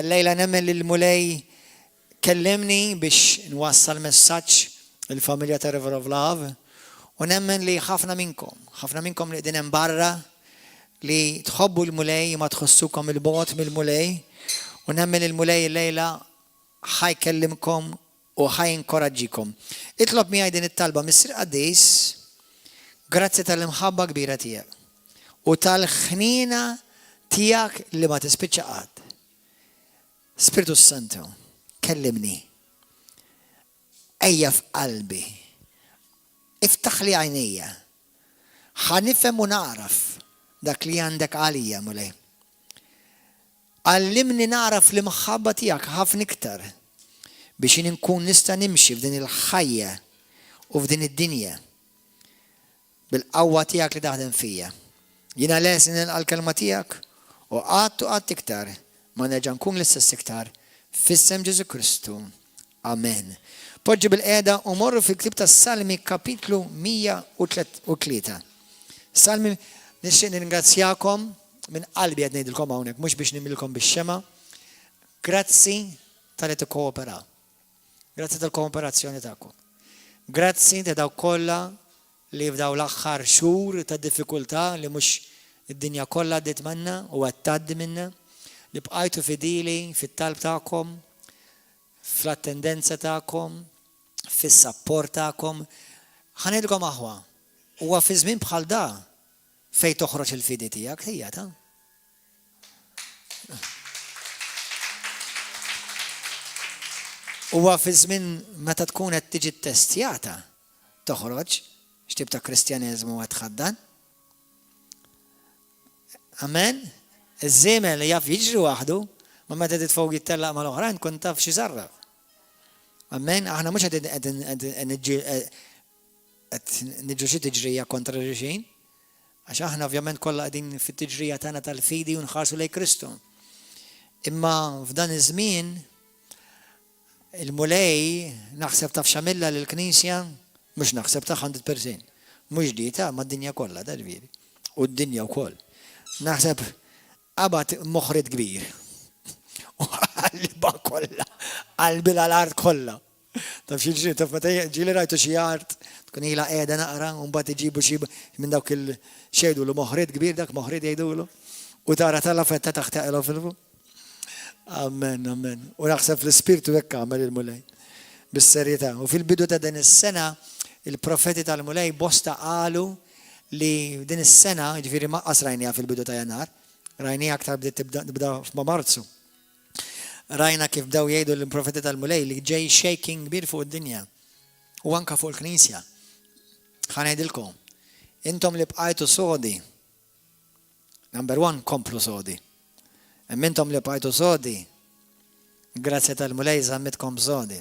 الليلة نمل المولاي كلمني بش نوصل مساج الفاميليا ريفر اوف لاف ونمن اللي خافنا منكم لقدنا من برا اللي تحبوا المولاي ما تخصوكم البوت من المولاي ونمن المولاي الليلة حيكلمكم وحينكورجيكم. اطلب معي دين الطلبة مصر قديس grazie tal-imħabba kbira tiegħek u tal-ħnina tiegħek li ma tispiċċa qatt. Spiritu Santo, kellimni. Ejja f'qalbi. Iftaħ li għajnija. ħanifhem u nagħraf dak li għandek għalija mulej. Għallimni naraf l-imħabba tiegħek ħafna iktar biex nkun nista' nimxi f'din il-ħajja u f'din id-dinja bil-qawwa tiegħek li taħdem fija. Jiena lesin għall-kelma tiegħek u qatt iktar ma nerġa' nkun l-istess iktar f'isem Ġesu Kristu. Amen. Poġġi bil-qiegħda u morru fil-ktieb tas-Salmi kapitlu 103. Salmi nixtieq nirringrazzjakom minn qalbi qed ngħidilkom hawnhekk mhux biex nimilkom bix-xema. Grazzi tal-li tikkooperaw. Grazzi tal-kooperazzjoni tagħkom. Grazzi ta' dawk kollha li f'daw l-aħħar xhur ta' diffikultà li mhux id-dinja kollha għaddiet manna u qed tgħaddi minna li bqajtu fidili fit-talb tagħkom, fl-attendenza tagħkom, fis-sapport tagħkom. Ħanedilkom aħwa. Huwa fi żmien bħal da fejn toħroġ il-fidi tiegħek hija ta'. Huwa fi żmien meta tkun qed tiġi ttestjata toħroġ x'tib ta' Kristjaneżmu qed tħaddan. Amen. Iż-żiemel jaf jiġri waħdu, ma meta titfgħu jittellaq mal-oħrajn kun taf xi sarraf. Amen. Aħna mhux qed niġġu xi tiġrija kontra xejn, għax aħna ovvjament kollha qegħdin fit-tiġrija tagħna tal-fidi u nħarsu lejn Kristu. Imma f'dan iż-żmien il-mulej naħseb taf x'għamilha lill-Knisja mhux naħseb ta' 100%. Mhux dita mad-dinja kollha darbiri. U d-dinja wkoll. Naħseb qabad moħħred kbir. U qalba kollha, qalbi l-art kollha. Taf xi taf meta ġieli rajtu xi art tkun ilha qiegħda naqra u mbagħad iġibu xi minn dawk il-xejdu lu moħħred kbir dak moħħred jgħidulu u tara tal-affetta taħtaqilha fil-fuq. Amen, amen. U naħseb l-ispirtu hekk għamel il-mulej. Bis-serjetà. U fil-bidu ta' din is-sena il-profeti tal-mulej bosta qalu li din is-sena, ġifieri maqqas rajnija fil-bidu ta' Jannar, rajnija aktar tibda f'ma Marzu. Rajna kif bdew jgħidu l-profeti tal-mulej li ġej shaking kbir fuq id-dinja u anke fuq il-Knisja. Ħanejdilkom, intom li bqajtu sodi, number one komplu sodi. Imma intom li bqajtu sodi, grazzi tal-mulej żammitkom sodi.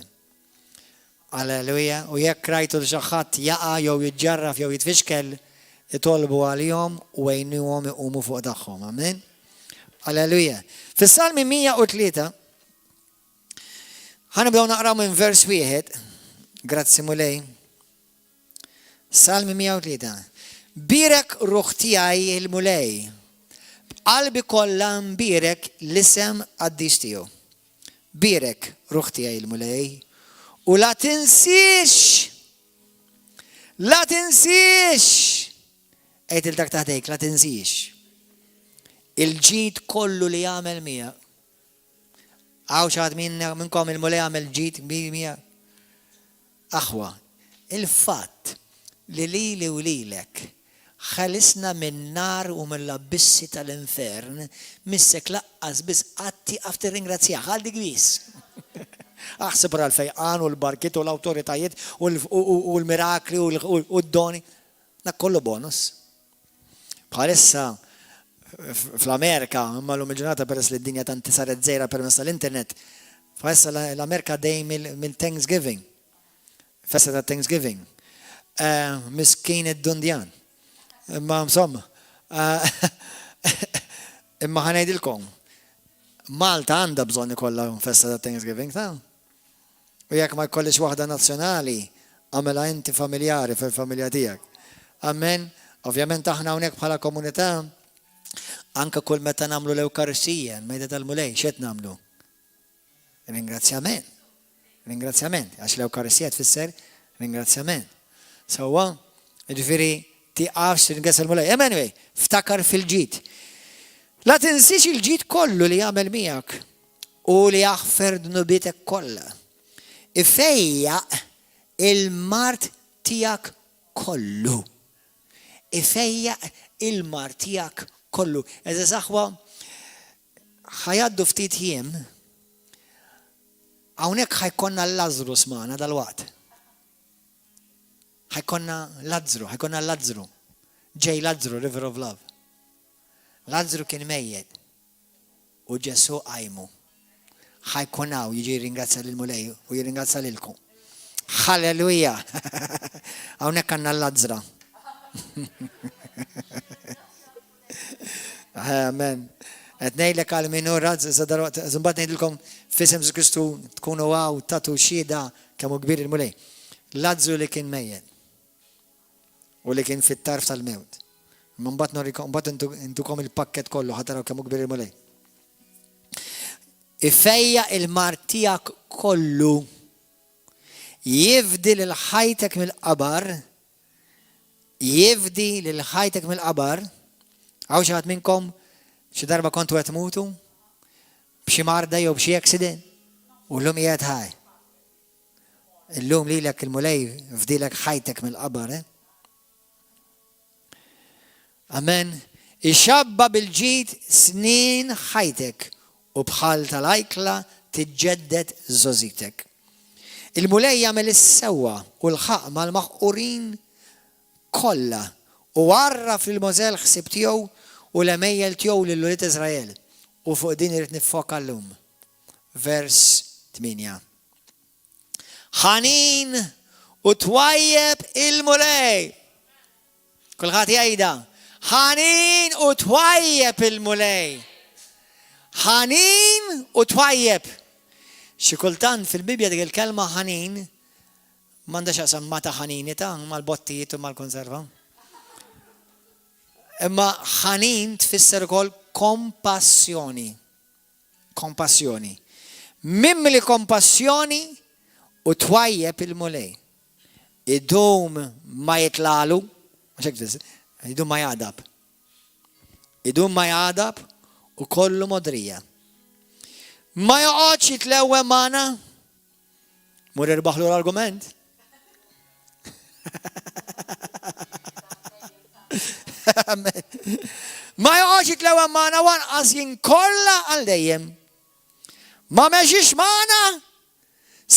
Alleluja. U jekk rajtu l xi ħadd jaqa' jew jiġġarraf jew jitfixkel itolbu għalihom u għejnuhom iqumu fuq tagħhom. Amen. Alleluja. Fis-Salmi 103 ħanibdew naqraw minn vers wieħed. Grazzi mulej. Salmi 103. Birek ruħ tiegħi il-mulej. Qalbi kollha mbirek l-isem qaddis tiegħu. Birek ruħ tiegħi il-mulej. U la tinsix, għajt il-dak taħdejk, la tinsix, il-ġid kollu li jgħamil mija. Għaw xaħat minnkom il-mulej jgħamil ġid mija. Aħwa, il-fat li u lilek ħalisna minn nar u mill-abbissi tal-infern missek laqqas bis qatti għafti ringrazzjaħ għal digwis. Aħseb ra l-fejqan u l-barkit u l-autoritajiet u l-mirakli u d-doni. Dak kollu bonus. Bħalissa fl-Amerika, imma l-lum il-ġurnata peress li d-dinja tanti saret żejra permezz tal-internet, bħalissa l-Amerika dej mill-Thanksgiving. Festa ta' Thanksgiving. Miskin id-dundjan. Imma insomma. Imma ħanejdilkom. Malta għandha bżonn ikollha festa ta' Thanksgiving ta'. U jekk ma jkollix waħda nazzjonali, għamela inti familjari fil-familja tiegħek. Amen. Ovvjament aħna hawnhekk bħala komunità anke kull meta nagħmlu l-Ewkarissija, l-Mejda tal-Mulej, x'qed nagħmlu? Ringrazzjament. Ringrazzjament. Għax l-Ewkaristija tfisser ringrazzjament. Sewwa, ġifieri tiqafx ringrazzja l-Mulej. Anyway, ftakar fil-ġid. La tinsix il-ġid kollu li jagħmel miegħek u li jaħfer dnubitek kollha. Ifejjaq il-mart tiegħek kollu. Ifejjaq il-mart tiegħek kollu. Eżda saħwa ħajaddu ftit jiem hawnhekk ħajkonna l-Lażrus magħna dal-waqt. ħajkonna Lazzru. Ġej Lazzru, River of Love. Lazzru kien mejjed u Ġesu qajmu. ħajkonaw jiġi ringrazzja lill-Mulej u jirringrazzja lilkom. Halleluja! Hawnhekk għandna l-Lazzra. Amen. Qed ngħidlek għal minura, żimbagħad ngħidilkom f'isem Kristu tkunu għaw tagħtu xhieda kemm hu kbir il-Mulej. Lazzru li kien mejjed u li kien fit-tarf tal-mewt. Mbagħad intukom il-pakkett kollu ħadd taraw kemm hu kbir il-Mulej. Ifejja il-mart tiegħek kollu. Jifdi lil ħajtek mill-qabar. Jifdi lil ħajtek mill-qabar. Għaw xi ħadd minnkom xi darba kontu qed tmutu b'xi marda jew b'xi accident u llum qiegħed ħaj. Illum lilek il-Mulej fdilek ħajtek mill-qabar. Amen. Ixabba bil-ġid snin ħajtek u bħal tal-ajkla tiġġedded żożitek. Il-Mulej jagħmel is-sewwa u l-ħaq mal-maħqurin kollha u għarraf lil-Mosè l-ħsieb tiegħu u l-emejjel tiegħu lil-Wlied Iżrael. U fuq din irid nifoka llum. Vers 8. Ħanin u twajjeb il-Mulej. Kulħadd jgħidha. ħanin u twajjeb il-Mulej. ħanin u twajjeb. Xi kultant fil-Bibja dik il-kelma ħanin m'għandax qasam ma ta' ħaninita mal-bottijiet u mal-konserva. Imma ħanin tfisser ukoll kompassjoni. Kompassjoni. Mimli kompassjoni u twajjeb il-Mulej. Idum ma jitlalu, idum ma jadab. Idum ma jadab u kollu modrija. Ma joqgħodx jitlewwe magħna. Mur irbaħlu l-argument. Ma joqgħodx jitlewwe magħna wanqas jinkolla għal dejjem. Ma mexix magħna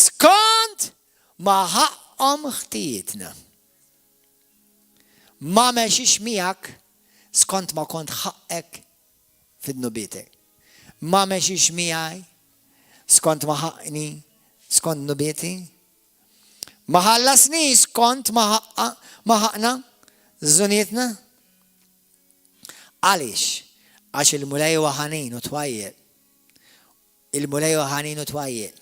skont ma ħaqhom ħtietna. Ma mexix miegħek skont ma kont ħaqek fid-nubietek. Ma mexix miegħi skont ma ħaqni skont nubieti. Ma ħallasni skont ma ħaqna żunietna. Għaliex? Għax il-Mulej huwa ħanin u twajjeb. Il-Mulej huwa ħanin u twajjeb.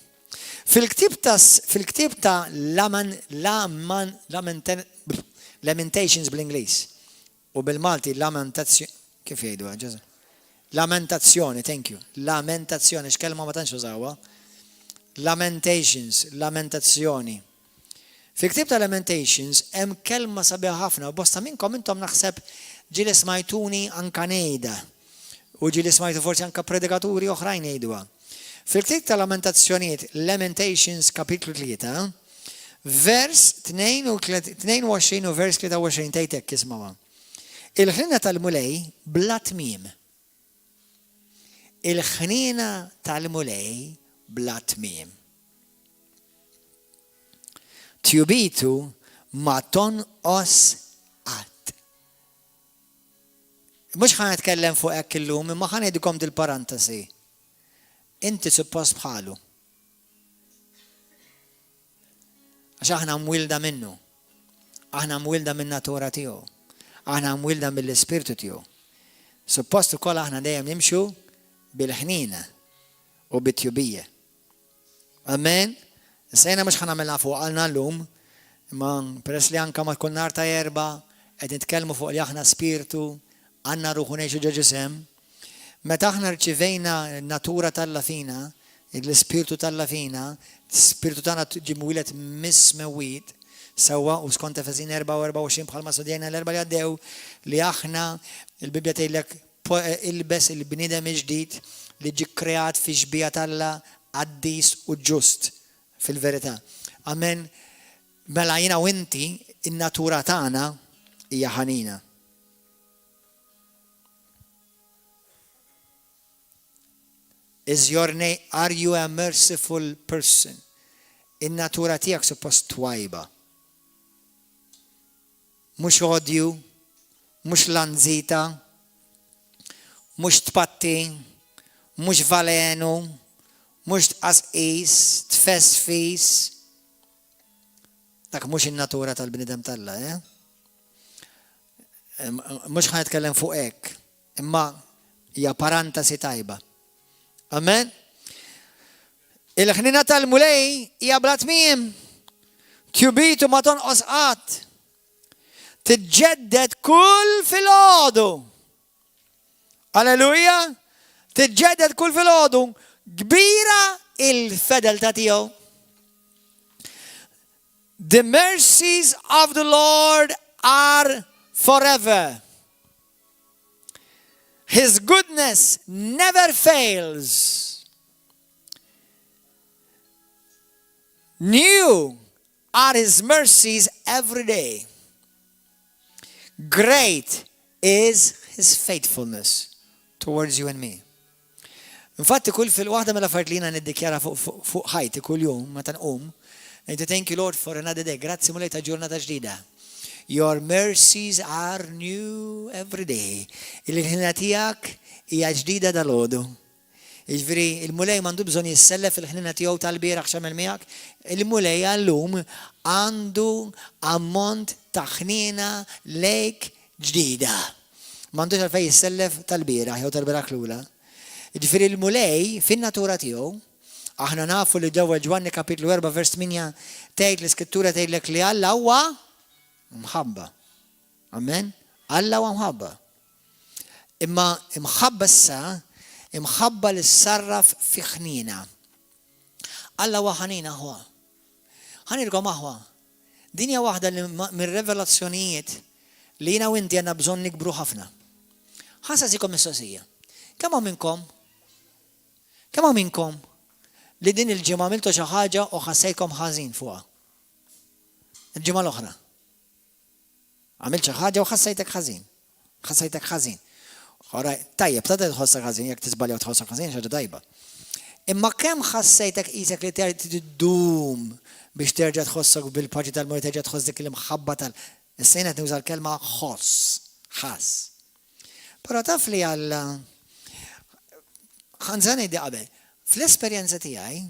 Fil-ktib ta' Lamentations bl-Ingliż u bil-Malti kif jgħidu ġeża? Lamentazzjoni, thank you. Lamentazzjoni, x'kelma ma tantx użawha. Lamentations, lamentazzjoni. Fil-ktib ta' Lamentations hemm kelma sabiħa ħafna u bosta minnkom intom naħseb ġieli smajtuni anka ngħidha u ġieli smajtu forsi anka predikaturi oħrajn jgħiduha. Fil-ktib ta' Lamentazzjonijiet, Lamentations kapitlu 3, vers 22 u vers 23 tgħidlek isma'ha. Il-ħnina tal-Mulej bla tmiem. Il-ħnina tal-Mulej bla tmiem. Tjubitu ma tonqos qatt. Mhux ħa nitkellem fuq hekk illum, imma ħa ngħidilkom dil-parantesi. Inti suppost bħalu. Għax aħna mwilda minnu. Aħna mwilda min-natura tiegħu. Aħna mwilda mill-ispirtu tiegħu. Suppost ukoll aħna dejjem nimxu bil-ħnina u bit-tjubija. Amen? Sejna mhux ħanamilha fuq għalna llum, imma peress li anke ma tkun nhar ta' erba' qed nitkellmu fuq li aħna spiritu, għandna ruħu ngħixu ġisem. Meta aħna rċivejna n-natura tal-lafina, l-Spiritu Talla fina, Spiritu tagħna ġimwilet mismewit, sewwa u skont Efesini 4:24 bħalma studjajna l-erba' li għaddew li aħna il-Bibja tgħidlek ilbes il-bniedem ġdid li ġi kreat fi xbija Talla qaddis u ġust fil-verità. Amen. Mela jiena u inti in-natura tagħna hija ħanina. Are you a merciful person? In-natura tiegħek suppost twajba. Mhux odju, mhux lanżita, mhux tpatti, mhux valenu, mhux tqasqis, tfesfis. Dak mhux in-natura tal-bniedem Talla, Mhux ħanitkellem fuq hekk, imma hija parantasi tajba. Amen. Il-ħnina tal-mulej hija bla tmiem. Tjubitu ma tonqos qatt. Tiġġedded kull filgħodu. Alleluja. Tiġġedded kull filgħodu. Kbira il-fedeltà tiegħu. The mercies of the Lord are forever. His goodness never fails. New are His mercies every day. Great is His faithfulness towards you and me. Infatti kull fil-waħda mill-affarijiet li jiena niddikjara fuq ħajti kull jum meta nqum, ngħid thank you Lord for another day. Grazzi mulej ta' ġurnata ġdida. Your mercies are new every day. Il-ħina tiegħek hija ġdida dal-għodu. Jiġifieri il-mulej m'għandu bżonn jissellef il-ħnina tiegħu tal-bieraħ x'għamel miegħek. Il-mulej għallum għandu ammont ta' ħnina lejk ġdida. M'għandux għalfejn jissellef tal-bieraħ jew tal-bieraħ lula. Jiġifieri il-mulej fin-natura tiegħu aħna nafu li ġewwa Ġwanni kapitlu 4 vers 8 tgħid l-Iskrittura tgħidlek li Alla huwa mħabba. Amen? Alla huwa mħabba. Imma imħabba issa, imħabba li sarraf fi ħnina. Alla huwa ħanina huwa. Ħanirkom aħwa. Din hija waħda mir-revelazzjonijiet li jiena u inti għandna bżonn nikbru ħafna. Ħassasikom mistoqsija. Kemm hawn minnkom li din il-ġimgħa għamiltu xi ħaġa u ħassejtkom ħażin fuqha? Il-ġimgħa l-oħra. Għamilt xi ħaġa u ħassejtek ħażin. Tajjeb, ta' tħossek ħażin, jekk tiżbalja u tħossek ħażin xi ħaġa tajba. Imma kemm ħassejtek qisek li tiddum biex terġa' tħossok bil-paġi tal-mor terġa' tħoss dik il-mħabba is-sejna tuża l-kelma ħass. Però taf li Alla ħanżani di qabel. Fl-esperjenza tiegħi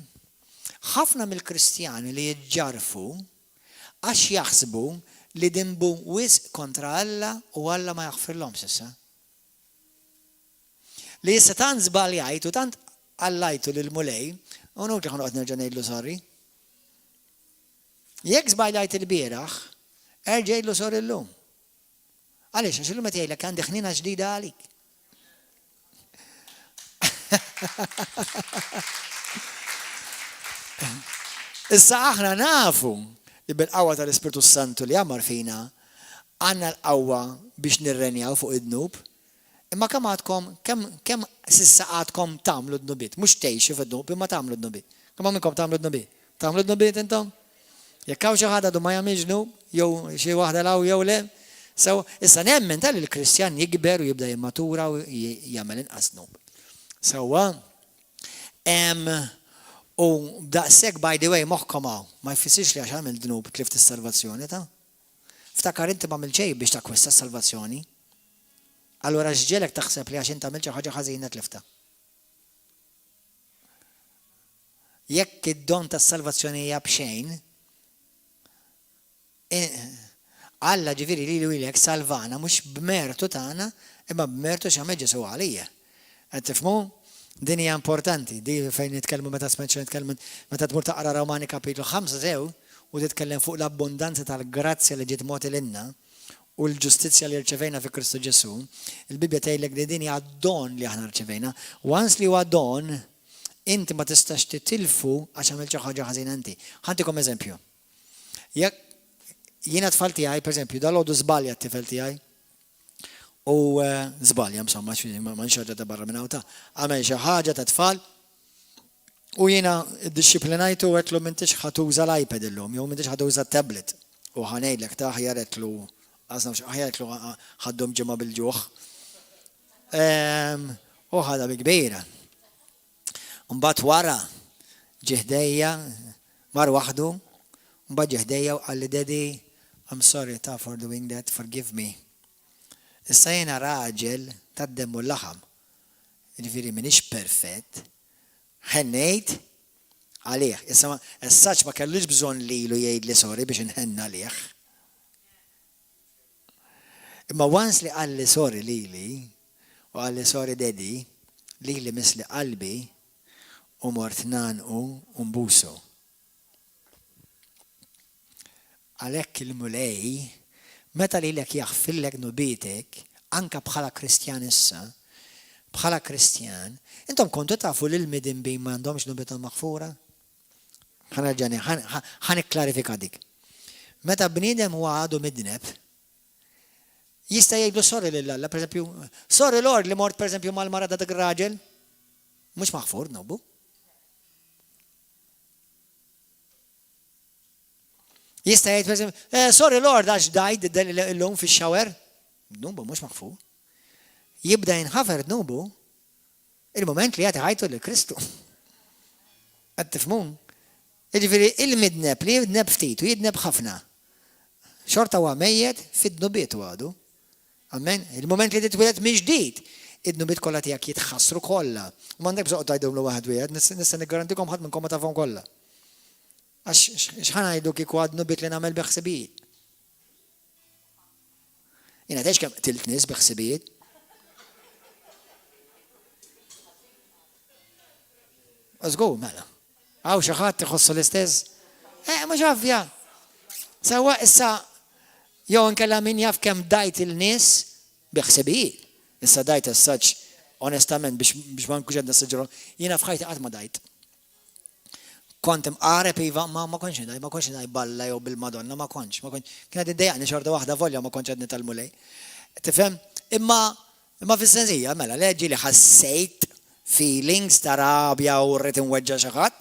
ħafna mill-Kristjani li jiġġarfu għax jaħsbu li dimbu wisq kontra Alla u Alla ma jaħfirlhomx issa. Li issa tant żbaljajt u tant allajtu lil-mulej, u nurġa ħanoqgħod nerġa' ngħidlu sorry. Jekk żbaljajt il-bieraħ, erġa' jgħidlu sorry llum. Għaliex għax illum qed jgħidlek għandi ħnina ġdida għalik. Issa aħna nafu li bil-qawwa tal-Ispiritu Santu li għamar fina għandna l-qawwa biex nirrenjaw fuq id-dnub. Imma kemm sissa għadkom tagħmlu d-dnubiet, mhux tgħixu fid-dnub imma tagħmlu d-dnubiet. Kemm minnkom tagħmlu d-dnubiet? Tagħmlu d-dnubiet intom? Jekk hawn xi ħadd għadu ma jagħmilx dnub, jew xi waħda law jew le, sew issa nemmen tal il-Kristjan jikber u jibda jimmatura u jagħmel inqas dnub. Sewwa u daqshekk by the way moħħkom hawn ma jfissirx li għax għamil dnub tlift is-salvazzjoni ta'. Ftakar inti m'għamil xejn biex takkwista s-salvazzjoni. Allura x'ġielek taħseb li għax inti għamilt xi ħaġa ħażina tlifta. Jekk id-don tas-salvazzjoni hija b'xejn, Alla ġifieri li lilek salvana mhux b'mertu tagħna imma b'mertu x'għamel Ġesu għalija. Qed tifhmu? Din hija importanti, di fejn nitkellmu meta nitkellmu meta tmur taqra Romani kapitlu 5 sew u titkellem fuq l-abbondanza tal-grazzja li ġiet mogħti lilna u l-ġustizzja li rċevejna fi Kristu Ġesu. Il-Bibja tgħidlek li din hija don li aħna rċevejna. Once li huwa don, inti ma tistax titilfu għax għamil xi ħaġa ħażina inti. Ħantikom eżempju. Jekk jiena tfal tiegħi, pereżempju, dal-għodu żbalja t-tifel tiegħi. U żbalja insomma, ma nxaġġa ta' barra minn hawn ta' għamel xi ħaġa ta' tfal u jiena ddixxiplinajtu u għetlu m'intix ħatuża l-iPad illum, jew m'intix ħatuża t-tablet. U ħanejdlek ta' aħjar għetlu aħjar għetlu ħaddhom ġimgħa bil-ġuħ. U ħadha bi kbira. Mbagħad wara ġeħdejja mar waħdu, mbagħad ġeħdejja u qalli Daddy, I'm sorry for doing that, forgive me. Issa jiena raġel tad-demm u l-laħam. Jiġifieri m'iniex perfett. Ħennejt għalih. Issa essaċ ma kellux bżonn lilu jgħidli sorry biex inħenna għalih. Imma once li qalli sorry lili u qalli sorry Daddy, lili misli qalbi u mort nanqu u mbusu. Għalhekk il-mulej meta lilek jaħfillek nubitek, anka bħala Kristjan issa, bħala Kristjan, intom kontu tafu li l-midin bejn m'għandhomx nubitom maħfura? Ħanerġani, ħaniklarifika dik. Meta bniedem huwa għadu midneb, jista' jgħidlu sorry lill-Alla, pereżempju, sorry Lord li mort pereżempju mal-mara dak ir-raġel, mhux maħfur nobu. Jista' jgħid pereżempju, sorry Lord għax dajt illum fix-shower. Nubu mhux maħfur. Jibda jinħafer nubu il-moment li jagħti ħajtu lil Kristu. Qed tifhmun? Jiġifieri il-midneb li jidneb ftit u jidneb ħafna. Xorta huwa mejjed fid-nubiet għadu. Amen. Il-moment li titwieled mill-ġdid, id-nubiet kollha tiegħek jitħassru kollha. M'għandek bżonn tgħidhom l waħed wieħed, nista' niggarantikom ħadd minnkom ma tafhom kollha. Għax x'ħanajdu kieku għadnu bit li nagħmel biħsibijiet. Jiena tgħidx kemm qtilt nies biħsibijiet. Żgur mela. Hawn xi ħadd iħossu l-istess? Mhux ovvja. Sewwa issa jew inkella min jaf kemm dajt il-nies biħsibijiet. Issa dajt as-saġġ onestament biex ma nkunx qed nissuġġeru, jiena f'ħajti qatt ma dajt. Kont imqareb iva ma konx nidaj balla jew bil-Madonna ma konx. Kienet iddejjaqni xorta waħda volja ma konx qed nitalmulej. Tifhem? Imma fis-sensija mela leġi li ħassejt feelings ta' rabja u rrid inweġġa' xi ħadd.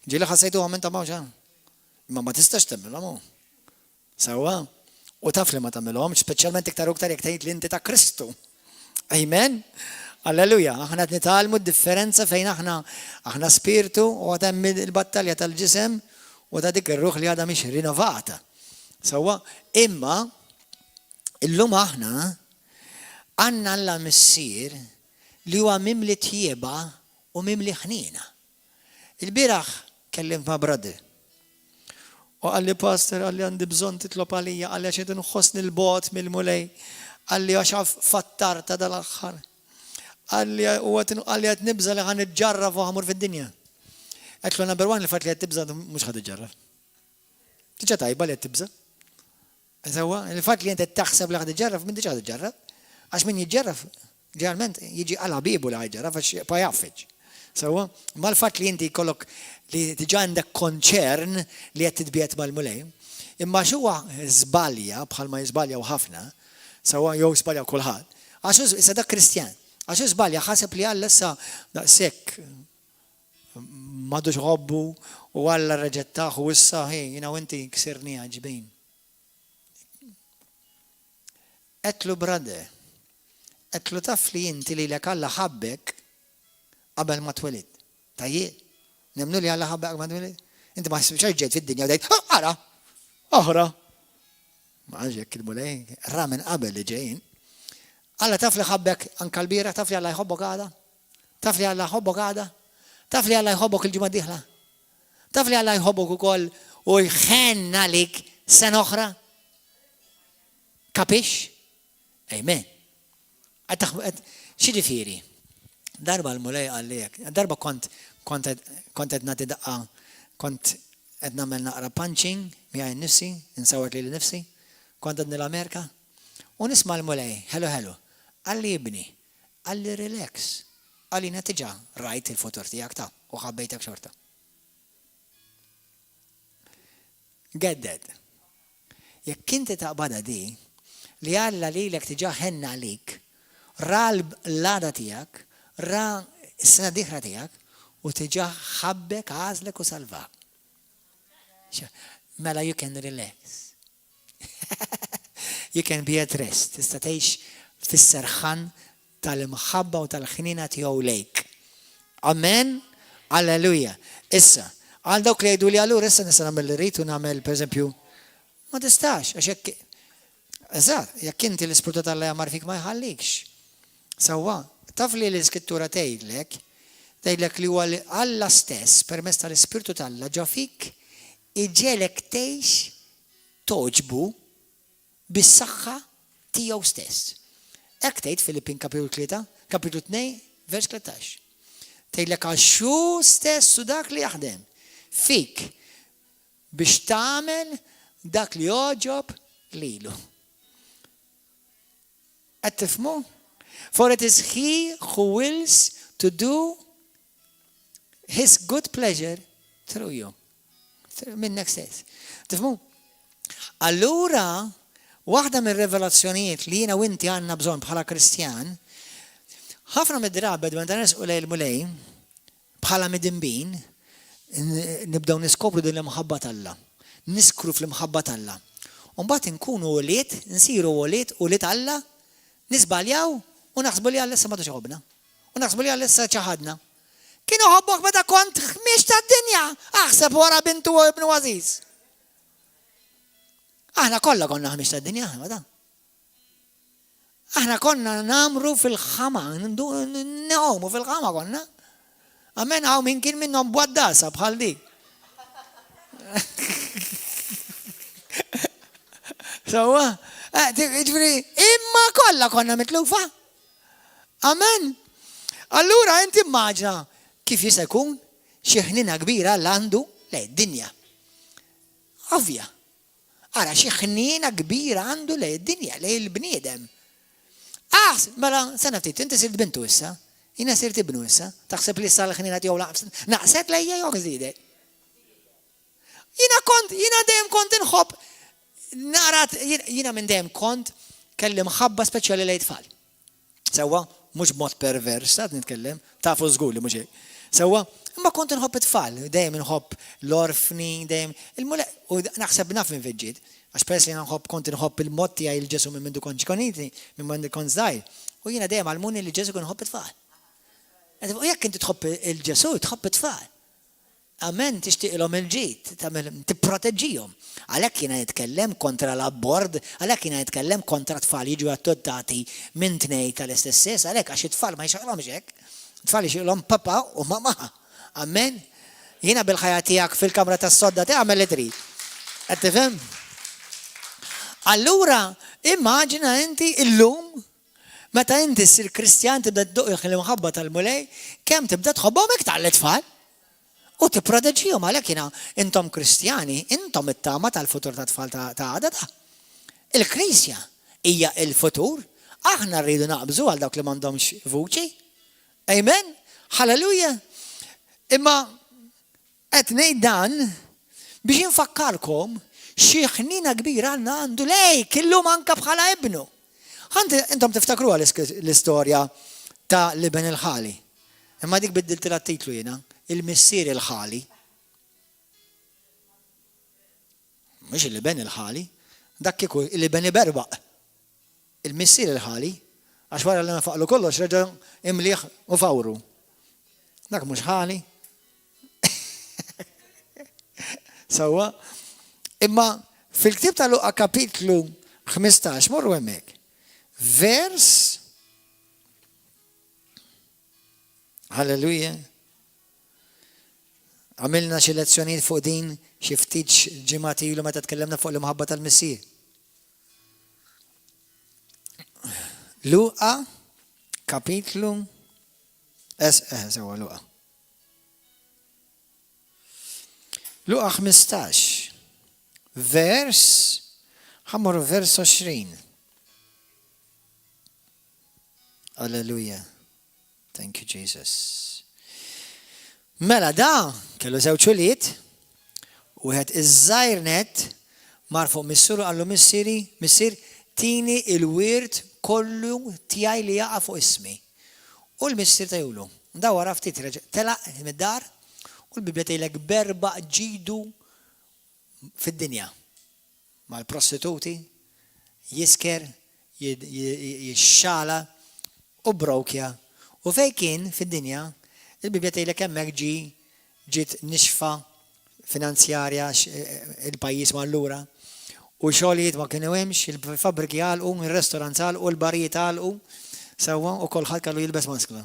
Ġieli ħassejtuhom inta mawx. Imma ma tistax tagħmilhom. Sewwa? U taf li ma tagħmilhomx, speċjalment iktar u iktar jekk tgħid li inti ta' Kristu. Amen? Alleluja, aħna nitalmu d-differenza fejn aħna spiritu u għadem il-battalja tal-ġisem u ta' dik ir-ruħ li għadha mhix rinnovata. Sewwa, imma illum aħna għandna Alla missier li huwa mimli tjieba u mimli ħnina. Il-bieraħ kellim ma' brother. U għalli pastor, għalli għandi bżonn titlob għalija, għalli għax qed inħossni l-bot mill-mulej, għalli għax fattarta dal-aħħar. Għalli għed nibza li għan iġġarraf u għamur fid-dinja. Għetlu number one li fat li għed tibza mux għad iġġarraf. Tiġa tajba li għed tibza. Għazawa, li fat li għed taħseb li għad iġġarraf, minn tiġa għad iġġarraf. Għax minn iġġarraf, ġeneralment jiġi għal-ħabibu li għad iġġarraf, għax pa jaffiġ. Sawa, ma l-fat li jinti kollok li tiġa għandek konċern li għed titbiet mal-mulej. Imma xuwa zbalja, bħalma jizbalja u ħafna, sawa, jow zbalja kulħadd. Għax issa dak Kristjan. Għax żbalja ħaseb li Alla sa daqshekk m'għadux ħobbu u Alla reġettaħ u issa jiena u inti ksirni ġbejn. Qedlu brother, qedlu taf li inti lilek Alla ħabbek qabel ma twelid. Tajjeb, nemnu li Alla ħabbek qabel ma twelid? Inti ma ħsibx ġejt fid-dinja u dejt, ara, oħra. Ma ġek il-mulej, ra minn qabel li ġejjin. Alla taf li ħabbek anka l-bira, taf li Alla jħobbok għada? Taf li Alla jħobbok għada? Taf li Alla jħobbok il-ġimgħa d-dieħla? Taf li Alla jħobbok ukoll u jħenna lik sena oħra? Kapix? Amen. X'jiġifieri? Darba l-mulej għallijek, darba kont qed nagħti daqqa, kont qed nagħmel naqra punching miegħi nnifsi, insawwar lili nnifsi, kont qed l-Amerika u nisma' l-mulej, hello. Għalli ibni, għalli relax. Għalina tiġa rajt il-futur tiegħek ta' u ħabbejtek xorta. Gedded. Jekk inti taqbada di li Alla lilek tiġa ħenna għalik, ra l-lada tiegħek, ra s-sena diħra tiegħek u tiġa ħabbek għażlek u salvak. Mela you can relax. You can be at rest. Tista' tgħix fis-serħan tal-imħabba u tal-ħnina tiegħu lejk. Amen. Alleluja. Issa, għal dawk li jgħidu li allura issa nista' nagħmel rid u nagħmel pereżempju ma tistax għax hekk eżatt, jekk inti l-ispirtu tal-Alla jamar fik ma jħallikx. Sewwa, taf li l-Iskrittura tgħidlek li huwa Alla stess permezz tal-Ispirtu tal-Alla ġo fik iġelek tgħix toġbu bis-saħħa tiegħu stess. Hekk tgħid Filippin kapitlu 3, kapitlu 2, vers 13. Tgħidlek għaxu stess u dak li jaħdem fik biex tagħmel dak li joġob lilu. Qed tifhmu? For it is he who wills to do his good pleasure through you. Minnek stess. Tifhmu? Allura, waħda mir-revelazzjonijiet li jiena u inti għandna bżonn bħala Kristjan, ħafna mid-drabi meta nisqu lejl mulej bħala midimbin nibdew niskopru din l-imħabba tal-Alla. Niskru fl-imħabba tal-Alla. U mbagħad inkunu wolied, nsiru wolied u li Alla, nisbaljaw u naħsbu li Alla issa ma tixħobna. U naħsbu li Alla issa ċaħadna. Kienu ħobbok meta kont ħmiex tad-dinja, aħseb wara bintu u ibnu Aziz. Aħna kollha konna ħmiex tad-dinja, meta. Aħna konna namru fil-ħama, nħomu fil-ħama konna. Amen, għaw min kien minnhom bwaddasa bħal dik. Sewwa, imma kollha konna mitlufa. Amen. Allura inti immaġna kif jista' jkun xi ħnina kbira l-għandu lejn id-dinja. Ovvja. Ara xi ħnina kbira għandu lejn id-dinja, lejn il-bniedem. Mela, sena ftit, inti sirt bintu issa, jiena sirt ibnu issa, taħseb li issa l-ħnina tiegħu naqset lejja jew żiedet. Jiena dejjem kont inħobb narat jiena minn dejjem kont kelli mħabba speċjali lejn tfal. Sewwa, mhux b'mod pervers, qed nitkellem, tafu żgur li mhux hekk. Sewwa, imma kont inħobb it-tfal, dejjem inħobb l-orfni, dejjem u naħseb naf minn veġġiet, għax peress li kont inħobb il-mod tiegħi l-Ġesu minn mindu kont ġkoniti, minn mindu kont żgħir. U jiena dejjem għalmuni li Ġesu kien inħobb it-tfal. U jekk inti tħobb il-Ġesu, tħobb it-tfal. Amen, tixtieqilhom il-ġid, tipproteġġihom. Għalhekk jiena nitkellem kontra l-abbord, għalhekk jiena nitkellem kontra tfal jiġu attottati minn tnejn tal-istess sess, għalhekk għax it-tfal ma jxaqlhomx hekk. Tfal jxaqlhom papa u mama. Amen. Jiena bil-ħajja tiegħek fil-kamra tas-sodda tagħmel li trid. Qed tifhem? Allura, immaġina inti illum meta inti ssir Kristjan tibda tduq il-ħabba tal-mulej, kemm tibda tħobbhom hekk tal-tfal? U tipproteġġihom għalhekk jiena intom Kristjani, intom it-tama tal-futur tat-tfal ta' għada ta'. Il-Knisja hija l-futur, aħna rridu naqbżu għal dawk li m'għandhomx vuċi. Amen. Halleluja. Imma qed ngħid dan biex infakkarkom xi ħnina kbira għandu lejk illum anke bħala ibnu. Intom tiftakruha l-istorja ta' Liben il-ħali. Imma dik biddiltilha t-titlu jiena. Il-missier il-ħali. Mhux il-Liben il-ħali, dak kieku il-Liben iberbaq. Il-missier il-ħali, għax wara li nfaqlu kollox reġa' imliħ u fawru. Dak mhux ħali. Sewwa, imma fil-ktieb ta' Luqa kapitlu 15 morru hemmhekk. Vers Halleluja. Għamilna xi lezzjonijiet fuq din xi ftit ġimgħat ilu meta tkellemna fuq l-imħabba tal-Missier. Luqa kapitlu sewwa Luqa. Luqa 15 vers 20. Alleluja. Thank you, Jesus. Mela da, kellu żewġ ulied, wieħed iż-żgħir net mar fuq missieru qallu missier tini il-wirt kollu tiegħi li jaqa' fuq ismi. U l-missier tajulu. Da wara ftit telaq mid-dar u l-Bibja tgħidlek berba' ġidu fid-dinja. Mal-prostituti, jisker, jixxala u brokja. U fejn kien fid-dinja, il-Bibja tgħidlek hemmhekk ġiet nixfa finanzjarja il-pajjiż mallura u xogħlijiet ma kienu hemmx, il-fabbriki għalqu, ir-restorant għalqu, l-barijiet għalqu, sewwa u kulħadd kellu jilbes maskla.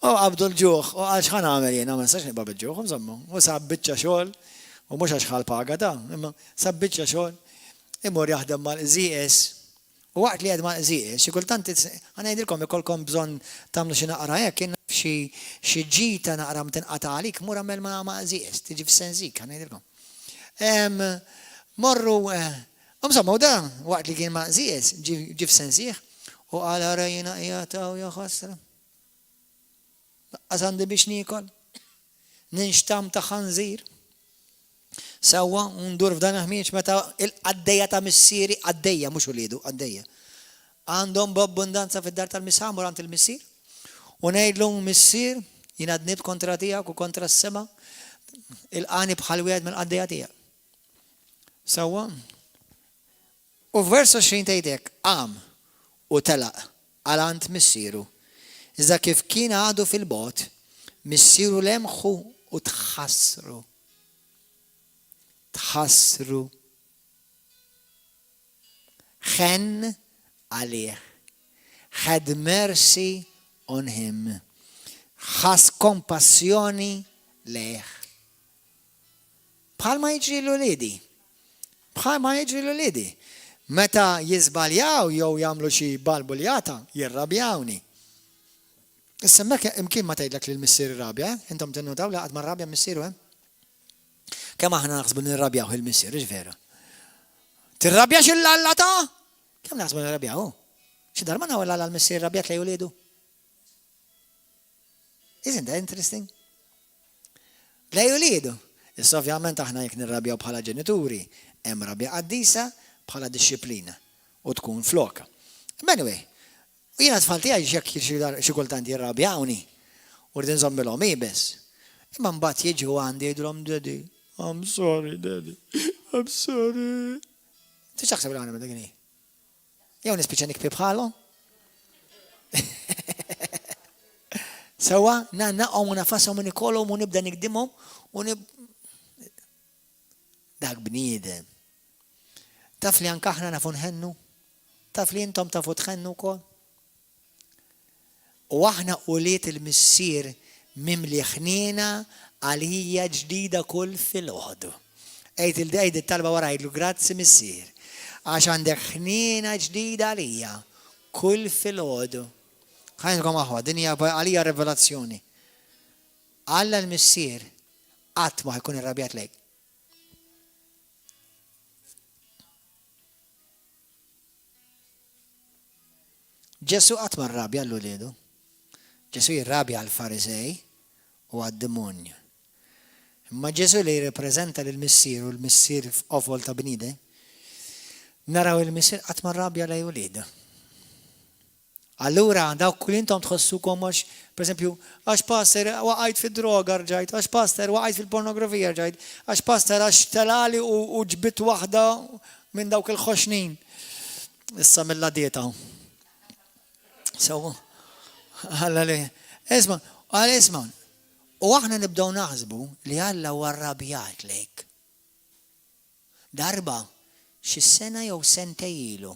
U qabdu l-ġuħ, u għax ħan għamel jena, ma nistax nibqa' bil-ġuħ, insomma, u sab biċċa xogħol, u mhux għax ħal paga da, imma sab biċċa xogħol, imur jaħdem mal-QZS, u waqt li jaħdem mal-QZS, xi kultant ngħidilkom ikolkom bżonn tagħmlu xi naqra hekk, kien xi ġita naqra tinqata' għalik, mur għamel ma' QZS, tiġi f'senzik, ngħidilkom. Morru, insomma, u da waqt li kien ma' QZS, ġi f'senzik, u qal rajna qiegħed ja ħasra. Għazandi biex nikol, ninxtam ta' ħanżir, sawa, undur f'dan ħmieċ meta il-għaddeja ta' missieri, għaddeja, mux ulidu, għaddeja. Għandhom b'abbundanza fid-dar tal-missam, urant il-missier, u ngħidlu missier, jina dnib kontra tijak u kontra s-sema, il-qani bħal wieħed mill-għaddeja tijak. Sawa, u f'versu 20 tgħidlek, qam u telaq għalant missieru. Iżda kif kien għadu fil-bot, missieru lemħu u tħassru. Tħassru. Ħen għalih. Had mercy on him. Ħas kompassjoni leħ. Bħal ma jiġri l-ulidi. Bħal ma jiġri l-ulidi. Meta jizbaljaw jew jagħmlu xi balbuljata, jirrabjawni. Issa mek imkien ma tgħidlek li l-missier irrabja, intom tinnotaw laqgħet ma rrabja missieru, Kemm aħna naħsbu nirrabjaw il-missier, vera. Tirrabjax il-alla ta'? Kemm naħsbu nirrabjaw? Xi darba naw l-alla l-missier rrabjat lej uliedu? Isn't that interesting? Lej uliedu. Issa ovvjament aħna jekk nirrabjaw bħala ġenituri, hemm rabja qaddisa bħala disċiplina u tkun floka. Anyway, jiena tfal tiegħi jekk xi kultant jirrabjawni u rrid inżommilhom ibes. Imma mbagħad jiġu għandi jgħidulhom Daddy, I'm sorry, Daddy, I'm sorry. Tixtaħseb l-għana ma dak jew nispiċċa nikbi bħalhom? Sewa, naqgħu u nafashom u nikolhom u nibda nikdimhom u dak bniedem. Taf li anke aħna nafu nħennu? Taf li intom tafu tħennu wkoll? U aħna uliet il-missier mimli ħniena għalija ġdida kull fil-ħodu. Ejt il-dejt il-talba wara jgħidlu grazzi missier. Għax għandek ħniena ġdida għalija kull fil-ħodu. Ħajnkom aħwa, dinja għalija revelazzjoni. Alla l-missier qatt ma jkun irrabjat lejk. Ġesu qatt ma rrabja l-uliedu. Ġesu jirrabja għal-Farisej u għad-demonju. Imma Ġesu li jirrepreżenta lill-missier u l-missier f'qofol ta' bniedem, naraw il-missier qatt ma rrabja lej uliedu. Allura dawk kull intom tħossukom għax, pereżempju, għax pastor waqgħet fid-droga rġajt, għax pastor waqgħet fil-pornografija rġajt, għax pastor għax telali u ġbit waħda minn dawk il-ħoxnin. Issa mill-dieta. So, isma, u aħna nibdaw naħsbu li Alla warrabjat lejk. Darba, xi sena jew sentej ilu.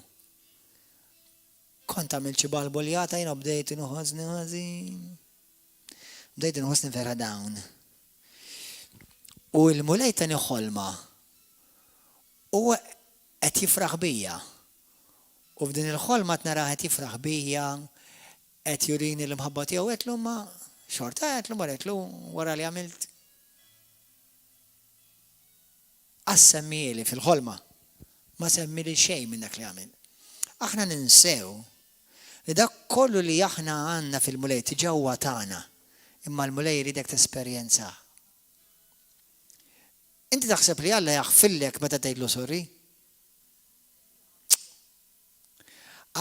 Kont għamil xi balbuljata jiena bdejt inħossni ħażin. Bdejt inħossni vera dawn. U l-mulej tani ħolma. U qed jifraħ bija. U f'din il-ħolma t-nara qed jifraħ bija, qed jurini l-mħabba tiegħu qedlu ma xorta qedlu wara li għamilt. Assemmili fil-ħolma. Ma semmili xejn minn dak li għamil. aħna ninsew li dak kollu li aħna għandna fil-mulej tiġewwa tagħna, imma l-mulej jridek tesperjenza. Inti taħseb li Alla jaħfillek meta tgħidlu sorry?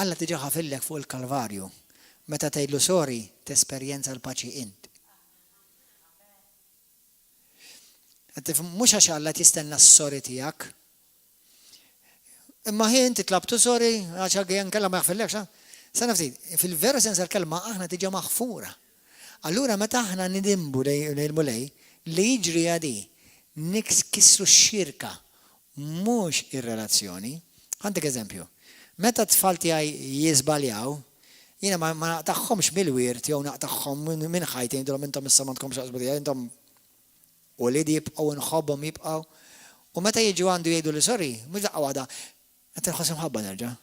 Alla tiġa ħafillek fuq il-Kalvarju. Meta tgħidlu sorry, tesperjenza l-paċi int. Mhux għax Alla tistenna s-sorry tiegħek. Imma ħin inti tlabtu sorry għax għajn kellha ma jaħfillekx. Sa naftit, fil-veru sens tal-kelma aħna tiġa maħfura. Allura meta aħna nidimbu lejl-mulej li jiġri għadi nikissru x-xirka mhux ir-relazzjoni. Għandek eżempju. Meta t-tfal tiegħi jiżbaljaw, jiena ma naqtaħħomx mill-wirt jew naqtaħħom minn ħajti jgħidulhom intom issa m'għandkomx qasbu tiegħi, intom uliedi jibqgħu nħobbhom jibqgħu. U meta jiġu għandu jgħidu li sorry, mhux daqqa waħda, qed inħossem ħabba nerġa'.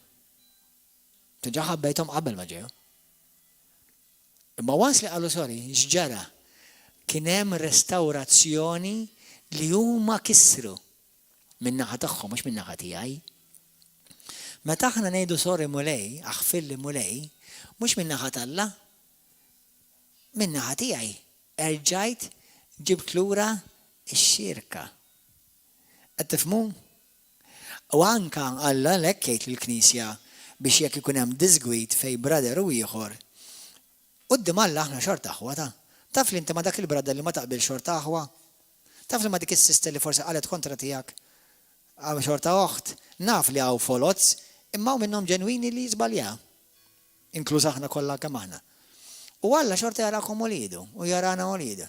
Tiġa ħabbejthom qabel ma ġew. Imma once li qalu sorry, x'ġara? Kien hemm restawrazzjoni li huma kissru min-naħa tagħhom mhux min-naħa tiegħi. Meta aħna ngħidu sorry mulej, aħfilli mulej, mhux min-naħa t'Alla, min-naħa tiegħi. Erġajt ġibt lura x-xirka. Qed tifhmu? U anke Alla lek jgħid lill-Knisja biex jekk ikun hemm disgwit fejn brother u ieħor. Quddiem Alla aħna xorta aħwa ta'. Taf li inti ma dak il-brother li ma taqbil xorta aħwa. Taf li ma dik is-sister li forsi qalet kontra tiegħek. Għam xorta oħt, naf li għaw folots, imma minnhom ġenwini li jizbalja. Inkluż aħna kollha kemm aħna. U Alla xorta jarakom ulidu, u jarana ulidu.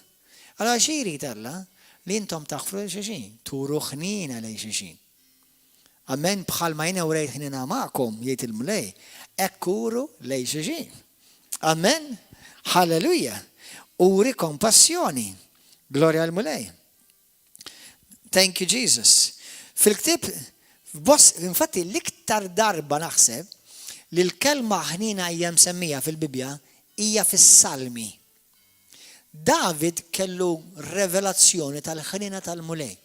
Allora xi jrid Alla li intom taħfru lil xulxin, turu ħnina lejn xulxin. Amen bħal ma jiena wrejt ħnina magħkom jgħid il-mulej, hekk uru lejn xulxin. Amen. Halleluja. Uri kompassjoni. Gloria al mulej. Thank you Jesus. Fil-ktib, infatti l-iktar darba naħseb li l-kelma ħnina hija msemmija fil-Bibja hija fis-Salmi. David kellu revelazzjoni tal-ħnina tal-mulej.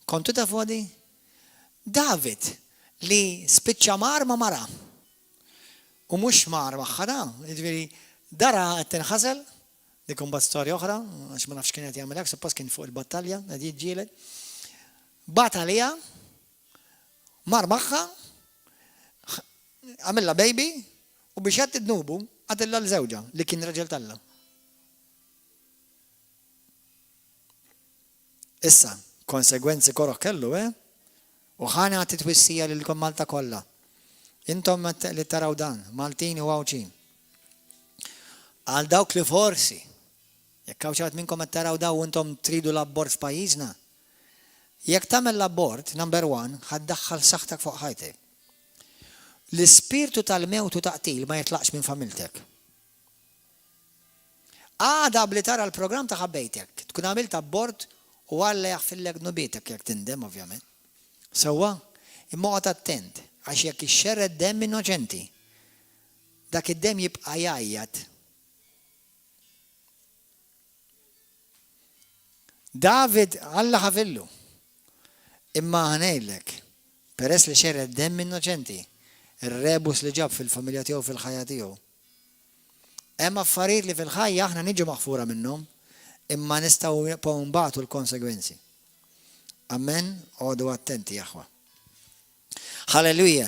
Kontu ta' fodi? David li spiċċa mar ma mara. U mhux mar maħħara, jiġifieri dara qed tinħasel, dik imbagħad storja oħra, għax ma nafx kien qed jagħmel hekk, suppost kien fuq il-battalja, qed jiġġieled. Bat għaliha, mar magħha, għamilha baby, u biex qed tidnubu għadilha l-żewġa li kien raġel talla. Issa, konsegwenzi korroħ kellu, u ħana għati twissija lilkom Malta kollha. Intom li taraw dan, Maltini u Għawċin. Għal dawk li forsi, jekk hawn xi minnkom qed taraw daw intom tridu l-abbort f'pajjiżna. Jekk tagħmel l-abbort, number 1, ħaddaħħal saħħtek fuq ħajtek. L-ispirtu tal-mewt u taqtil ma jitlaqx minn familtek. Għada bli tara l-programm ta' ħabbejtek, tkun għamilt abbort u Alla jaħfillek nubietek jekk tindem ovvjament. Sewwa, imma qgħod attent għax jekk ixxerred demm innoċenti, dak id-demm jibqa' jgħajjad. David Alla ħafillu. Imma ħanejlek, peress li xerred demm innoċenti, ir-rebus li ġab fil-familja tiegħu fil-ħajja tiegħu. Hemm affarijiet li fil-ħajja aħna niġu maħfura minnhom, imma nistgħu mbagħtu l-konsegwenzi. Amen, għodu attenti jaħwa. Halleluja.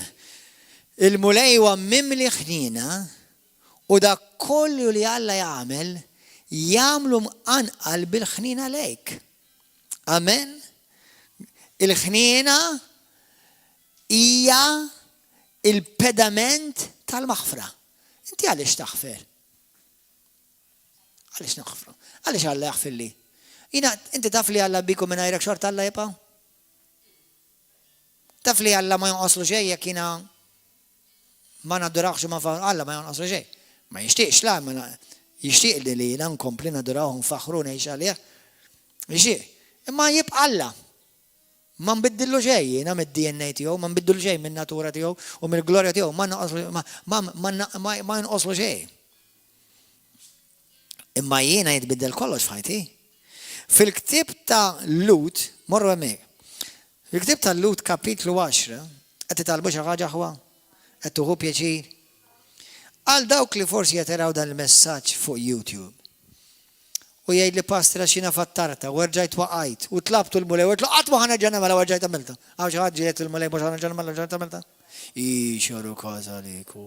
Il-mulej huwa mimli ħnina u da kollu li Alla jagħmel jagħmlu mqanqal bil-ħnina lejk. Amen. Il-ħnina hija il-pedament tal-maħfra. Inti għaliex taħfer? Għaliex naħfru? Għaliex Alla jaħfir li? Inti taf li Alla biku minn għajrek xort Alla jibqa'? Taf li Alla ma jonqoslu xejn jekk jiena ma naduraħx ma Alla ma jonqoslu xejn. Ma jixtieqx la jixtieq li jiena nkompli nadurawhom faħru ngħix għalih. Jixtieq. Imma jibqa' Alla. Ma nbiddillu xejn jiena mid-DNA tiegħu, ma nbiddillu xejn min-natura tiegħu u mill-glorja tiegħu ma jonqoslu xejn. Imma jiena jitbiddel kollox f'ħajti. Fil-ktieb ta' Lut, morru hemmhekk. Il-ktib tal-Lut kapitlu 10 qed titgħallmu xi ħaġa ħwa qed tuħu pjaċir. Għal dawk li forsi qed jaraw dan il-messaġġ fuq YouTube. U jgħid li pastra xina fattarta, u rġajt waqajt, u tlabtu l-mulej, u qatt ma ħana ġenna mela rġajt għamilta. Għaw xi ħadd ġiet il-mulej mhux ħana ġenna mela rġajt għamilta. Xoru kaza liku.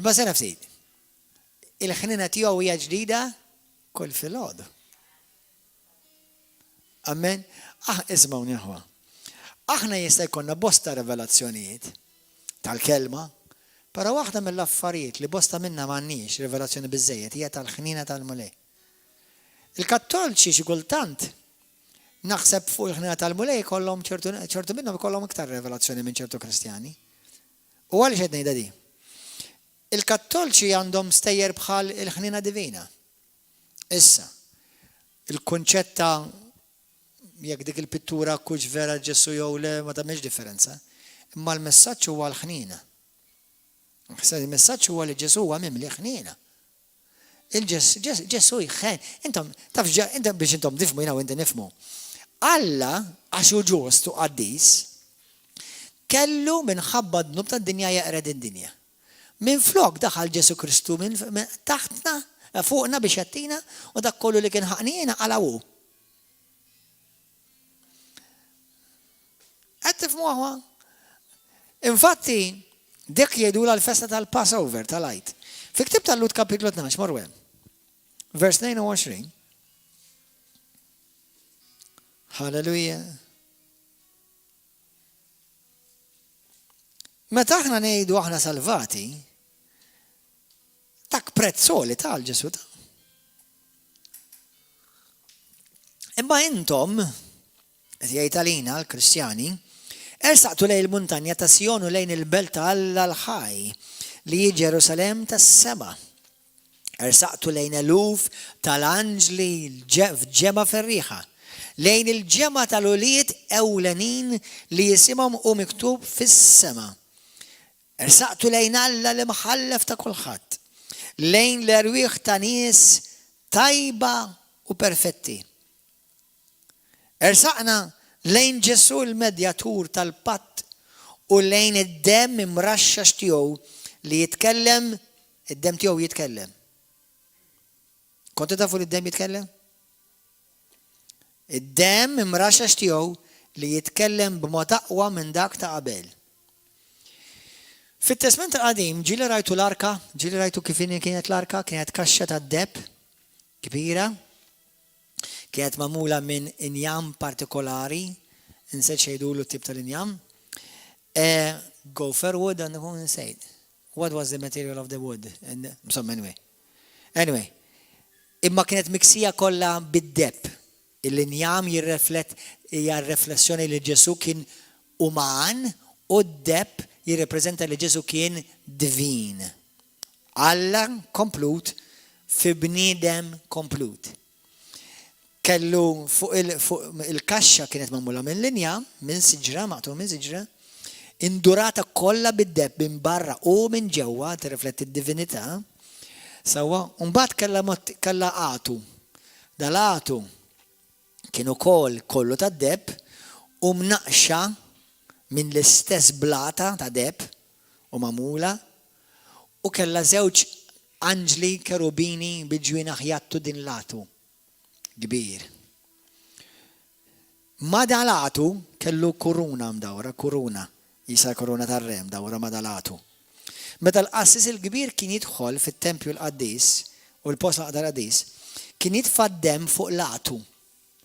Imma sena ftit. Il-ħnina tiegħu hija ġdida kull filgħodu. Amen. Ismawni ħwa. Aħna jista' jkollna bosta revelazzjonijiet tal-kelma, però waħda mill-affarijiet li bosta minna m'għandniex rivelazzjoni biżejjed hija tal-ħnina tal-mulej. Il-Kattolċi xi kultant naħseb fuq il-ħnina tal-mulej kollhom ċertu minnhom ikollhom iktar rivelazzjoni minn ċertu Kristjani. U għaliex qed ngħidha di? Il-Kattolċi għandhom stejjer bħal il-ħnina divina. Issa, il-kunċett jekk dik il-pittura kux vera Ġesu jew le ma tagħmilx differenza. Imma l-messaġġ huwa l-ħnina. Il-messaġġ huwa li Ġesu huwa mimli ħnina. Ġesu jħen. Intom biex intom tifhmu jiena u inti nifhmu. Alla għax hu ġust u qaddis kellu minħabba dnub tad-dinja jaqred id-dinja. Minflok daħal Ġesu Kristu minn taħtna fuqna biex jattina u dak kollu li kien ħaqnina għalawu. Tifmu għahwa. Infatti, dik jedula l-festa tal-Passover, tal-Għid. Fi ktib tal-Lut kapitlu 12, morwem. Vers 22. Halleluja. Meta aħna ngħidu aħna salvati, dak prezzoli tal-Ġesu ta'. Imma intom, qed jgħid għalina l-Kristjani, ersaqtu lejn il-muntanja ta' Sion u lejn il-belt ta' Alla l-ħaj li hi Ġerusalem tas-seba. Ersaqtu lejn eluf tal-anġli f'ġema ferriħa, lejn il-ġema tal-uliet ewlenin li jisimhom u miktub fis-sema. Ersaqtu lejn Alla li mħallef ta' kulħadd, lejn l-erwieħ ta' nies tajba u perfetti. Ersaqna lejn Ġesu l-medjatur tal-patt u lejn id-dem imraxxax tiegħu li jitkellem, id-dem tiegħu jitkellem. Kontu tafu li id-dem jitkellem? Id-dem imraxxax tiegħu li jitkellem b'mod aqwa minn dak ta' qabel. Fit-Testament Qadim ġieli rajtu l-arka, ġieli rajtu kif kienet l-arka, kienet kaxxa tad-deb kbira. Kienet magħmula minn injam partikolari, inset xejdulu t-tip tal-injam. Gopher wood and who said? What was the material of the wood? Anyway. Imma kienet miksija kollha bid-deb. Il-injam hija riflessjoni li Ġesu kien uman u d-deb jirrepreżenta li Ġesu kien divin. Alla komplut fi bniedem komplut. Kellu fuq il-kaxxa kienet magħmula minn linja, minn siġra, maqtu minn siġra, indurata kollha bid-deb minn barra u minn ġewwa tirrifletti d-divinità. Sewwa, mbagħad kellha qatu. Dal-qatu kien ukoll kollu tad-deb u mnaqxa minn l-istess blata ta' deb u magħmula u kellha żewġ anġli kerubini biġwien aħjattu din l-qatu. Kbir. Madalatu kellu kuruna mdawra, kuruna. Jisa kuruna tar-re mdawra madalatu. Meta l-qassis il-kbir kien jidħol fit-tempju l-qaddis u l-post l-qaddis, kien jitfa' d-dem fuq l-qatu.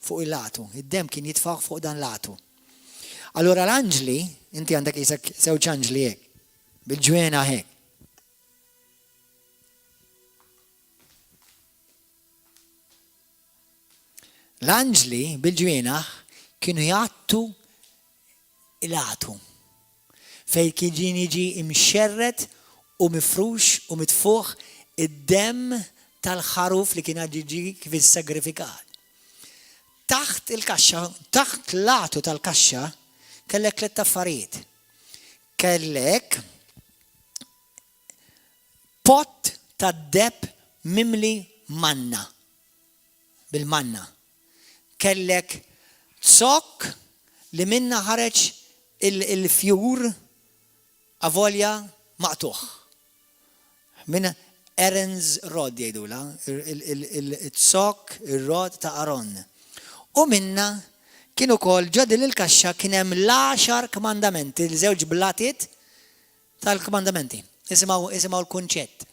Fuq il-latu. Id-dem kien jitfa' fuq dan l-qatu. Allura l-anġli, inti għandek jisek żewġ anġli hekk, bil-ġwiena hekk. L-anġli bil-ġwiena kienu jgħattu il-għatu. Fej kien jiġi imxerret u mifrux u mitfuħ id-dem tal-ħaruf li kien ġiġi kif is-sagrifikat. Taħt il-kaxxa, taħt l-għatu tal-kaxxa, kellek tliet affarijiet. Kellek pot tad-deb mimli manna. Bil-manna. Kellek tsok li minna ħareġ il-fjur avolja maqtuħ. Minna Aaron's rod jgħidula, il-tsok, il-rod ta' Aaron. U minna kienu kol ġoddi l-kaxxa kienem l-10 kmandamenti, l-żewġ blatiet tal-kmandamenti. Isimaw l-kunċett.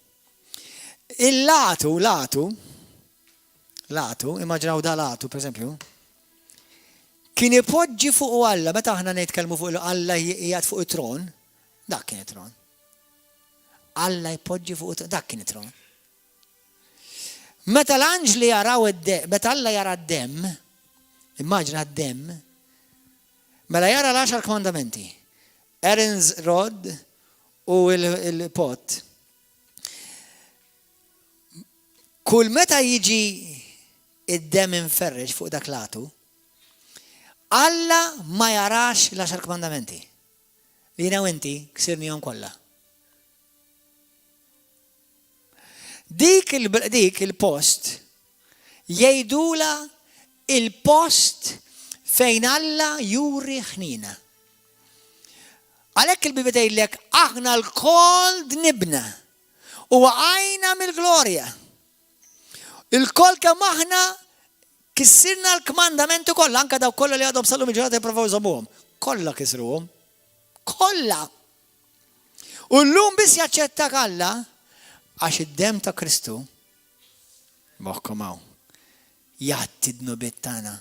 Il-latu, immaġinaw da latu, per esempio, kien ipoġġi fuq Alla, meta aħna nitkellmu fuq Alla jgħid fuq it-tron, dak kien it-tron. Alla jpoġġi fuq it-tron, dak kien it-tron. Meta l-anġli jaraw meta Alla jara d-dem, immaġina d-dem, mela jara l-10 komandamenti, Aaron's rod u il-pot. Kull meta jiġi id-dem inferreġ fuq dak latu, Alla ma jarax l-10 komandamenti. Li jina u inti ksirnihom kollha. Dik il-post jgħidula il-post fejn Alla juri ħnina. Għalhekk il-Bibla tgħidlek aħna l-kol dnibna u għajna mill-glorja. Il-kol kemm aħna kissirna l-kmandamenti kollha, anke daw kollha li għadhom sallu mill-ġurnata jippruvaw jżommuhom. Kollha kisruhom. Kollha. U llum biss jaċċettak Alla għax id-dem ta' Kristu moħħkom hawn jgħatti d-nubiet tagħna.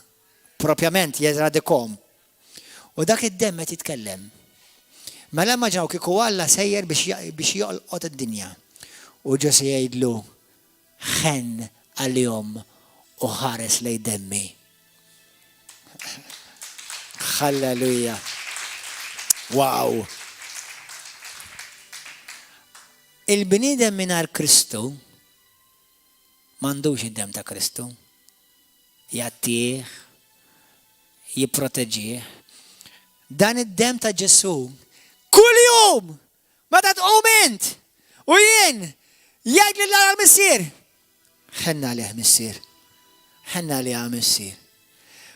Propjament jeżradikhom. U dak id-dem qed jitkellem. Mela immaġinaw kieku Alla sejjer biex joqgħod id-dinja. U ġo se jgħidlu ħen għal-jom u ħares lej demmi. Halleluja. Wow. Il-bniedem mingħajr Kristu m'għandux id-dem ta' Kristu. Jattih, jipproteġih. Dan id-dem ta' Ġesu kull jum meta tqum int u jien jgħid lil l-missier ħenna li missier. ħenna li missier.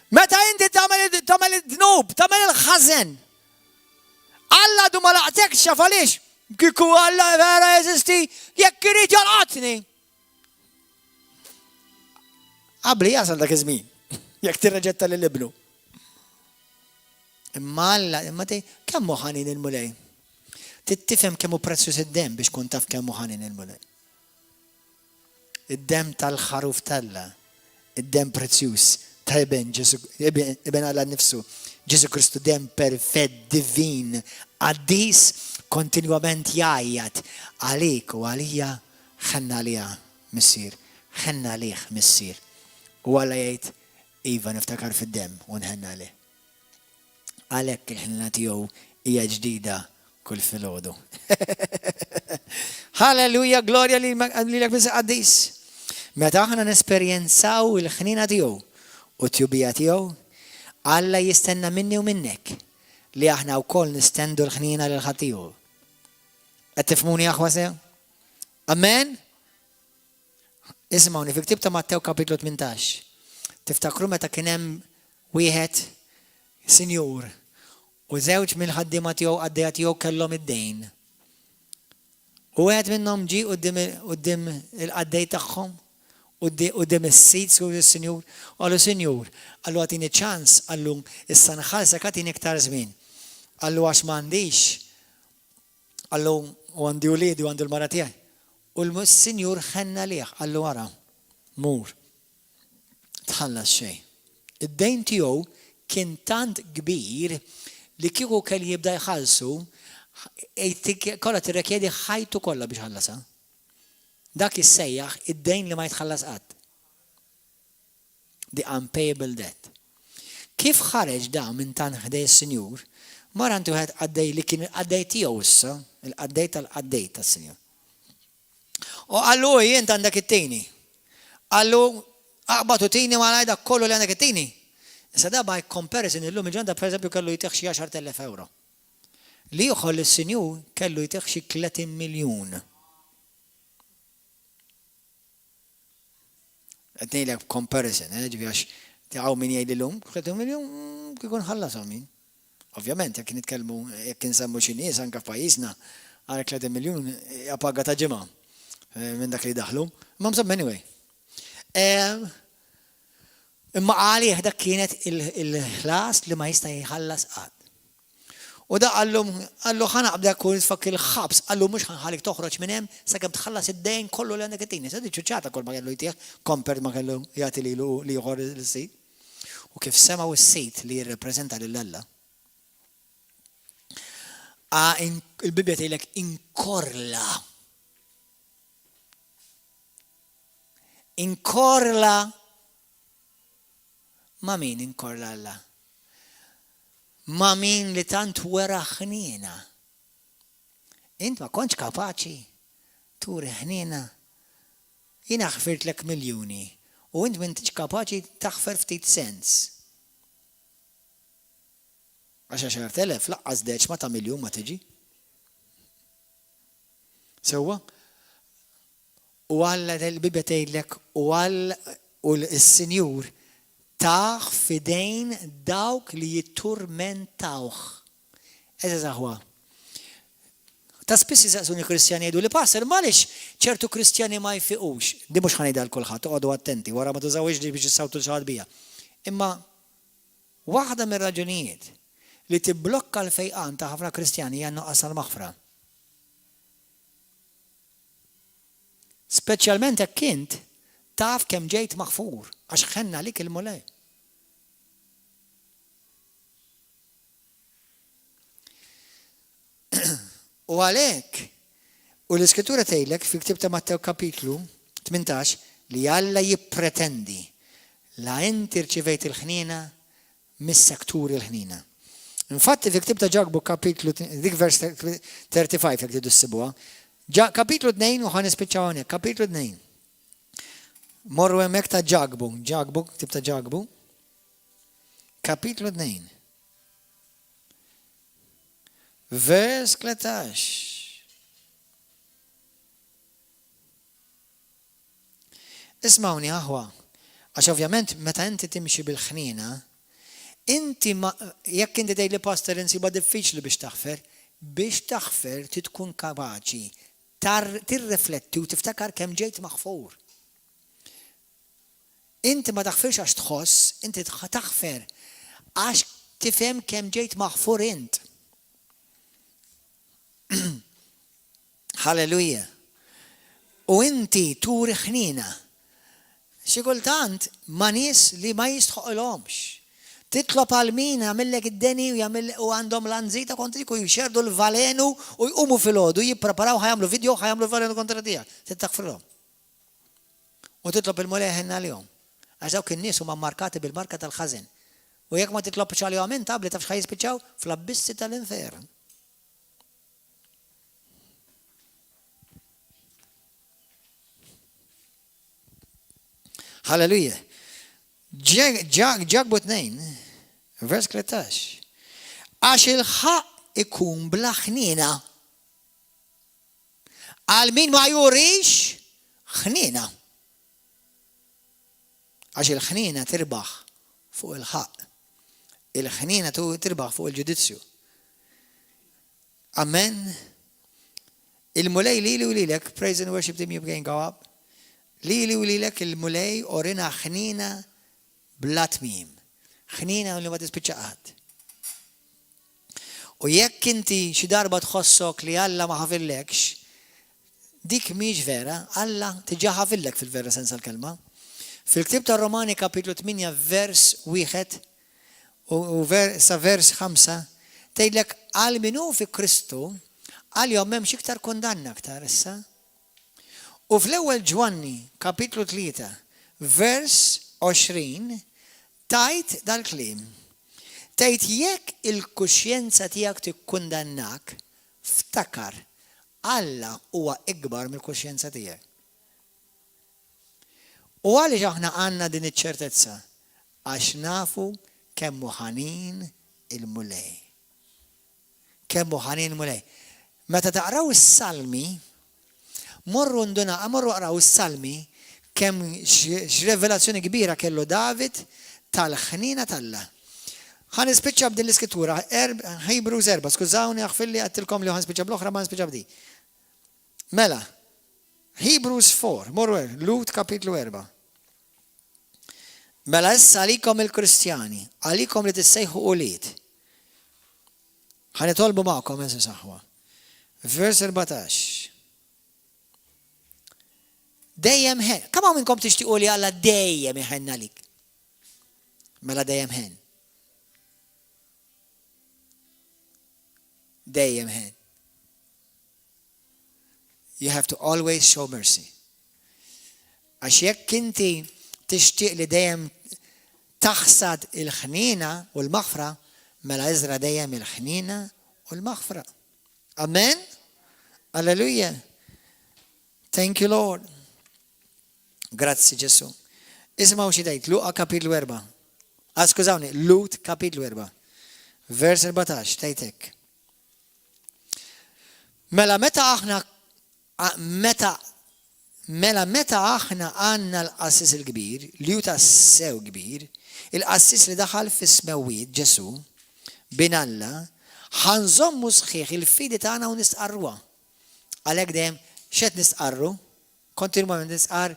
Meta inti tagħmel id-dnub, tagħmel il-ħażen. Alla du ma laqtekx xaf għaliex. Kieku Alla vera jeżisti, jekk irid jolqotni. Qabli jasal dak iż-żmien. Jekk tirreġetta lill-ibnu. Imma Alla, kemm hu ħanin il-mulej. Tittifhem kemm hu prezzjuż id-dem biex tkun taf kemm hu ħanin il-mulej. Id-dem tal-ħaruf talla, id-dem prezzjuż ta' Ibn Alla nnifsu, Ġesu Kristu dem perfett, divin, qaddis kontinwament jgħajjat għalik u għalija ħenna għalija missier, ħenna għalih missier. U Alla jgħid iva niftakar fid-dem u nħenna għalih. Għalhekk il-ħenna tiegħu hija ġdida kull filgħodu. Halleluja, glorja lilek biss qaddis. Meta aħna nesperjenzaw il-ħnina tiegħu u t-tjubija tiegħu, Alla jistenna minni u minnek li aħna wkoll nistendu l-ħnina lil ħadd tiegħu. Qed tifhmuni aħwa sew? Amen? Ismawni fi ktieb ta' Mattew kapitlu 18. Tiftakru meta kien hemm wieħed sinjur u żewġ mill-ħaddiema tiegħu għaddejja tiegħu kellhom id-dejn. U wieħed minnhom ġie quddiem il-qaddej tagħhom quddiem is-sit is-sinjur, qalu Sinjur, qallu għatini ċans, qallu issa nħallsek għatini iktar żmien. Qallu għax m'għandix, qallu u għandi uliedi u għandu l-mara tiegħi. U l-Sinjur ħenna lieh, qallu wara, mur. Tħallas xejn. Id-dejn tiegħu kien tant kbir li kieku kelli jibda jħallsu kollha tirrikjedi ħajtu kollha biex ħallasha. Dak jissejjaħ id-dejn li ma jitħallas qatt. The unpayable debt. Kif ħareġ da minn tan ħdej is-Sinjur, mar għandu wieħed għaddej li kien għaddej tiegħu issa, il-qaddej tal-qaddej tas-Sinjur. U qallu jien għandek it-tieni. Qallu aqbatu tieni ma ngħidha kollu li għandek it-tieni. Issa da by comparison illum il-ġanda pereżempju kellu jtieħ xi 10,000 euro. Li joħol is-Sinjur kellu jtieħ xi 30 miljun. Għetnejlek comparison, ġivi għax tiqaw min jgħidilhom, 3 miljun kikun ħallasom min. Ovvjament, jekk nitkellmu, jekk nsemmu xi nies anke f'pajjiżna, għalek 3 miljun paga ta' ġimgħa minn dak li daħlu. Ma mżomm anyway. Imma għalih dak kienet il-ħlas li ma jista' jħallas qatt. U da għallu ħanaqbda kun tfakk il-ħabs, għallu mux ħanħalik toħroġ minn hemm sakemm tħallas id-dejn kollu li għandek it-tieni. Sadi ċuċċata kol ma kellu jtieħ, kompert ma kellu jagħti li jħor il-sit. U kif semaw is-sit li jirrepreżenta lil Alla. Il-Bibja tgħidlek inkorla. Inkorla ma' min inkorla Alla? Ma' min li tant wera ħniena. Int ma kontx kapaċi turi ħniena. Jiena ħfirtlek miljuni u int m'intix kapaċi taħfer ftit sens. 10,000 laqqas deċ ma ta' miljun ma tiġi. Sewwa? U Alla il-Bibja tgħidlek u l-Sinjur taħ fidejn dawk li jitturmentawh. Eża ħwa. Ta' spiss jisaqsuni kristjani jgħidu li passer malix ċertu kristjani ma jfiqux. Di mhux ħanejda l-kulħadd, oqgħodu attenti wara ma tużawx di biex issawtu l-xaħad bija. Imma waħda mir-raġunijiet li tibblokka l-fejqan ta' ħafna kristjani hija nuqqas tal-maħfra. Speċjalment hekk int taf kemm ġejt maħfur għax ħenna lik il-mulej. U għalhekk, u l-Iskrittura tgħidlek fi Ktieb ta' Mattew kapitlu 18 li Alla jippretendi la inti rċivejt il-ħniena missek turi l-ħniena. Infatti fi Ktieb ta' Ġagbuk kapitlu dik vers 35 jekk tidu ssibuha. Kapitlu 2 u ħanispiċċaw hawnhekk, kapitlu 2. Morru hemmhekk ta' Ġagbuk, Ktieb ta' Ġagbuk. Kapitlu 2. Vers 13. Ismawni aħwa, għax ovvjament meta inti timxi bil-ħniena, inti jekk inti tgħid li pastor insiba diffiċli biex taħfer tkun kapaċi tirrifletti u tiftakar kemm ġejt maħfur. Inti ma taħfirx għax tħoss, inti taħfer għax tifhem kemm ġejt maħfur int. Halleluja. U inti turi ħniena. Xi kultant ma' nies li ma jistħoqilhomx. Titlob għal min jagħmellek id-deni u għandhom l-anżita kontriku jxerdu l-valenu u jqumu fil-ħodu jippreparaw ħajamlu video ħajamlu l-valenu kontra tiegħek. Tittaħfirhom. U titlob il-mulej ħenna lihom. Għax dawk in-nies huma mmarkati bil-marka tal-ħażin. U jekk ma titlobx għalihom int tabli tafx ħajispiċċaw fl-abbissi tal-infern. Halleluja. Ġagbu 2, vers 13. Għax il-ħaq ikun bla ħniena. Għal min ma jurix ħniena. Għax il-ħniena tirbaħ fuq il-ħaq. Il-ħniena tirbaħ fuq il-ġudizzju. Amen. Il-mulej li u lilek, praise and worship team, you can go up. Li u lilek il-mulej orina ħniena bla tmiem. Ħniena li ma tispiċċaqat. U jekk inti xi darba tħossok li Alla ma ħafillekx, dik mhix vera, Alla tiġa ħafillek fil-vera sens tal-kelma. Fil-Ktieb tar-Romani kapitlu 8 vers 1 u sa vers 5 tgħidlek għal minu fi Kristu għal jom m'hemmx iktar kundanna aktar issa. U fl-ewwel Ġwanni kapitlu 3 vers 20 tajt dal-kliem. Tajt jekk il-kuxjenza tiegħek tikkundannak, ftakar Alla huwa ikbar mill-kuxjenza tiegħek. U għaliex aħna għandna din iċ-ċertezza għax nafu kemm hu ħanin il-mulej. Kemm hu ħanin il-mulej. Meta taqraw is-salmi, morru qraw is-salmi kemm x'revelazzjoni kbira kellu David tal-ħnina tal-Alla. Ħan nispiċċa b'din l-iskrittura, Hebrews 4, skużawni aħfilli għattilkom li ħan nispiċċa bl-oħra ma nispiċċa b'di. Mela, Hebrews 4, morru Lut kapitlu 4. Mela issa għalikom il-Kristjani, għalikom li tissejħu ulied. Ħan nitolbu magħkom eżi saħwa. Vers 14. Dejjem ħen. Kemm hawn minnkom tixtiequ li Alla dejjem iħenna lik? Mela dejjem ħen. Dejjem ħen. You have to always show mercy. Għax jekk inti tixtieq li dejjem taħsad il-ħnina u l-maħfra, mela iżra dejjem il-ħnina u l-maħfra. Amen? Alleluja. Thank you, Lord. Grazzi Ġesu. Ismaw xi tgħid, Luqa kapitlu 4. Skużawni, Lut kapitlu 4. Vers 14 tgħidek. Mela meta aħna għandna l-qassis il-kbir, li hu tassew kbir, il-qassis li daħal fis-smewwiet Ġesu bin Alla, ħanżommu sħiħ il-fidi tagħna u nistqarruha. Għalhekk dejjem x'qed nistqarru? Kontinwament nistqar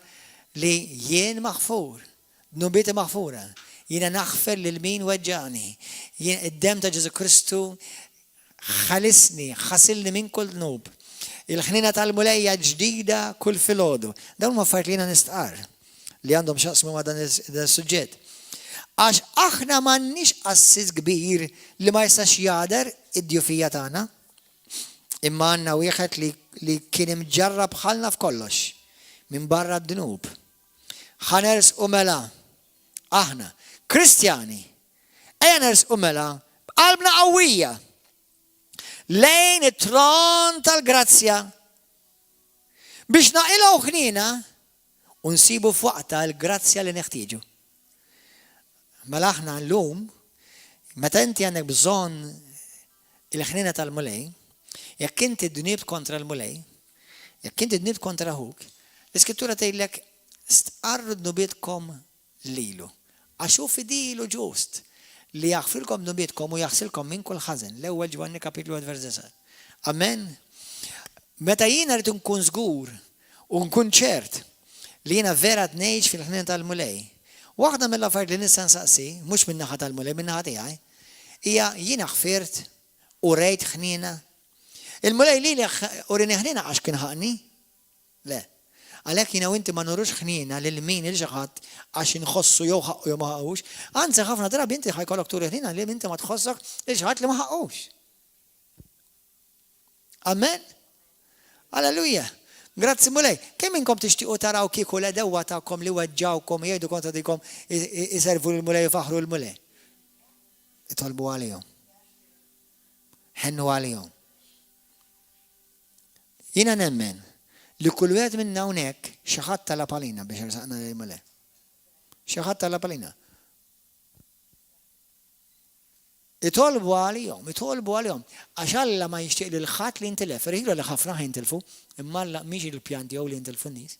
li jien maħfur, nubieti maħfura, jiena naħfer lil min weġġani, jien id-dem ta' Ġesu Kristu ħalisni, ħasilni minn kull nub. Il-ħnina tal-mulejja ġdida kull filgħodu. Dawn ma affarijiet li jiena nistqar li għandhom x'jaqsmu ma' dan is-suġġett. Għax aħna m'għandniex qassis kbir li ma jistax jagħder id-djufija tagħna. Imma għandna wieħed li kien imġarrab bħalna f'kollox minn barra d-dnub. Ħaners u mela aħna Kristjani ejja ners u mela b'qalbna qawwija lejn it-tron tal-grazzja biex naqilgħu ħnina u nsibu f'waqta l-grazzja li neħtieġu. Mela aħna llum meta inti għandek bżonn il-ħnina tal-mulej, jekk inti dnibt kontra l-mulej, jekk inti dnibt kontra ħuk, l-Iskrittura tgħidlek stqarru d-nubietkom lilu. Għax hu fidilu ġust li jaħfirkom nubietkom u jaħsilkom minn kull ħażen. L-ewwel Ġwanni kapitlu 1 vers 9. Amen. Meta jiena rrid nkun żgur u nkun ċert li jiena vera tnejx fil-ħnien tal-mulej. Waħda mill-affarijiet li nista' nsaqsi, mhux min-naħa tal-mulej, min-naħa tiegħi, hija jiena ħfirt u rejt ħnina. Il-mulej li urini ħnina għax kien ħaqni? Le. Għalhekk jiena u inti ma nurux ħnina lil min il ġaħat għax inħossu jew ħaqqu jew ma ħaqux. Anzi ħafna drabi inti ħajkollok turi ħnina li inti ma tħossok il ġaħat li ma ħaqqux. Amen? Alleluja. Grazzi mulej. Kemm inkom tixtiequ taraw kieku l-edewwa tagħkom li weġġawkom jgħidu kontra dikom iservu l-mulej u faħru l-mulej? Itolbu għalihom. Ħennu għalihom. Jiena nemmen li kull wieħed minna hawnhekk xi ħadd talab għalina biex irsaqna lil-mulej. Xi ħadd talab għalina. Itolbu għalihom. Għax Alla ma jixtieq lil ħadd li jintilef. Irħilu li ħafna jintilfu, imma Alla mhix il-pjan tiegħu li jintilfu n-nies.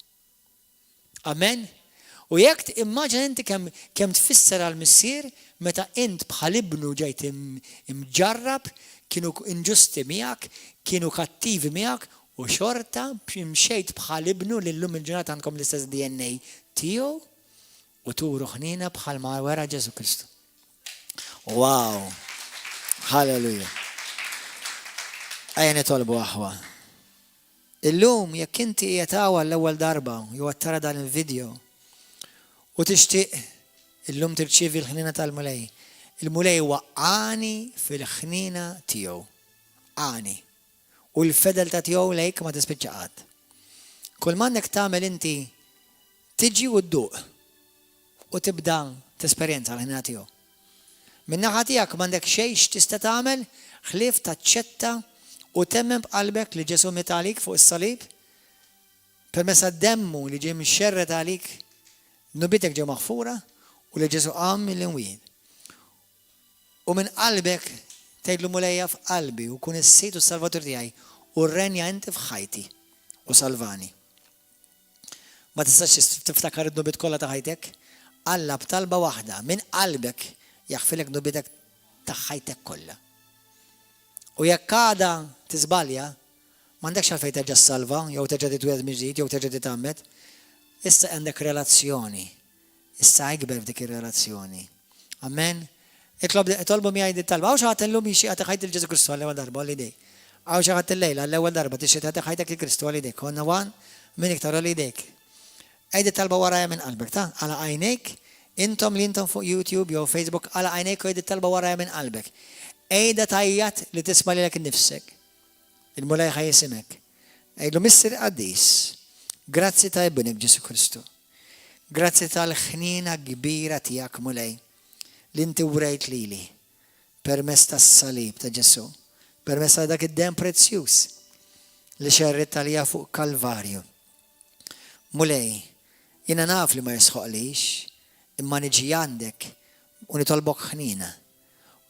Amen? U jekk immaġina inti kemm tfisser għall-missier meta int bħal ibnu ġejt imġarrab, kienu inġusti miegħek, kienu kattivi miegħek, u xorta mxejt bħal ibnu li l-lum il-ġurnata għandkom l-istess DNA tiegħu u turu ħnina bħal ma wara Ġesu Kristu. Wow! Halleluja! Ejja nitolbu aħwa. Illum jekk inti qiegħed hawn l-ewwel darba jew tara dan il-video u tixtieq illum tirċievi l-ħnina tal-mulej. Il-mulej huwa għani fil-ħnina tiegħu. Għani. U l-fedeltà tiegħu lejk ma tispiċċa qatt. Kull m'għandek tagħmel inti tiġi u dduq u tibda tesperjenza l-ħnina tiegħu. Min-naħa tiegħek m'għandek xejn x'tista' tagħmel ħlief taċċetta u temmen b'qalbek li Ġesu miet għalik fuq is-salib permezz għad-demmu li ġie mixxerret għalik nubitek ġew maħfura u li Ġesu qam mill-imwiet. U minn qalbek tgħidlu mulejja f'qalbi u kun is-Sejt u s-Salvatur tiegħi u rrenja inti f'ħajti u salvani. ma tistax tiftakar id-nubit kollha ta' ħajtek. Alla b'talba waħda minn qalbek jaħfilek nubitek ta' ħajtek kollha. U jekk għada tiżbalja, m'għandekx għalfejn terġa' ssalva, jew terġa' titwed miġdid, jew terġa' titgħammed. Issa għandek relazzjoni. Issa ikber f'dik ir-relazzjoni. Amen. Itolbu miegħi dit-talba. Għaw xi ħadd illum jixtieq għatek ħajt il-Ġesu Kristu għall-ewwel darba għal idejk. Għaw xi ħadd illejla għall-ewwel darba tixtieq għatek ħajtek il-Kristu għal idejk. Konna wan min iktar għal idejk. Ejdi talba warajja minn qalbek, ta' għala għajnejk, intom li intom fuq YouTube jew Facebook, għala għajnejk u ejdi talba warajja minn qalbek. Ejda tajjat li tisma' lilek innifsek. Il-mulaj ħajjisimek. Ejdu Mister Qaddis, grazzi ta' ibnik Ġesu Kristu. Grazzi tal-ħnina kbira tiegħek mulej li inti wrejt lili permezz tas-salib ta' Ġesu, permezz ta' dak id-dem prezzjuż li xerret talija fuq Kalvarju. Mulej, jiena naf li ma jisħoqlix, imma niġi għandek u nitolbok ħnina.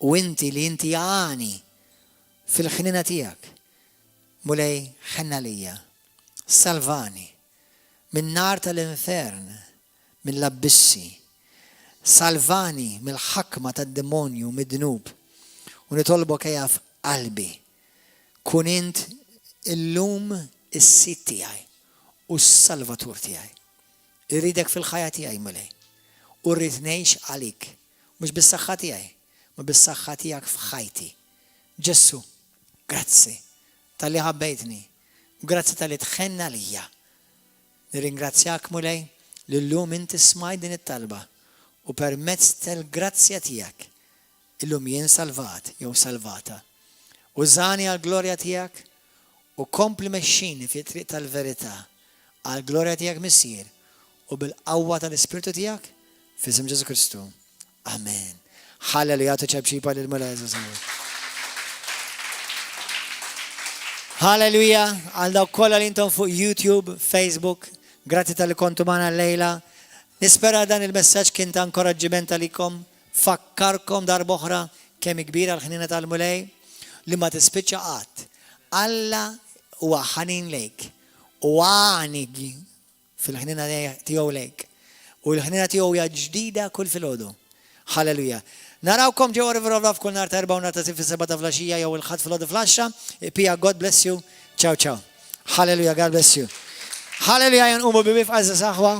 U inti li inti għani fil-ħnina tiegħek. Mulej, ħenna lija, salvani min nar tal-infern, min l-abbissi, salvani mill-ħakma tad-demonju mid-dnub u nitolbok ejja f'qalbi. Kun int illum is-sit tiegħi u s-salvatur tiegħi. Irridek fil-ħajja tiegħi mulej. U rrid ngħix għalik, mhux bis-saħħa tiegħi, ma bis-saħħa tiegħek f'ħajti. Ġesu, grazzi tal-li ħabbejtni, grazzi tal-li tħenna lija. Nirringrazzjak mulej li llum inti smaj din it-talba u permezz tal-grazzja tiegħek illum jien salvat jew salvata. Użani għall-glorja tiegħek u kompli mexxini fi triq tal-verità għall-glorja tiegħek missier u bil-qawwa tal-Ispiritu tiegħek f'isem Ġesu Kristu. Amen. Halleluja, ċebxiba lil-mulej Ġesu. Halleluja, għal dawk kollha li intom fuq YouTube, Facebook, grazzi tal-li kontu magħna lejla. Nispera dan il-messaġġ kien ta' inkoraġġiment għalikom, fakkarkom darb'oħra kemm kbira l-ħnina tal-mulej li ma tispiċċa qatt. Alla huwa ħanin lejk u għanig fil-ħnina tiegħu lejk. U l-ħnina tiegħu hija ġdida kull filgħodu. Halleluja. Narawkom ġewwa River of Love kull nhar ta' 4 u nhar ta' 6 fis-7 ta' flaxija jew il-ħadd fil-għodu flaxxa. Pia, God bless you. Ciao, ciao. Halleluja, God bless you. Halleluja, janqumu bibi f'qazza saħwa.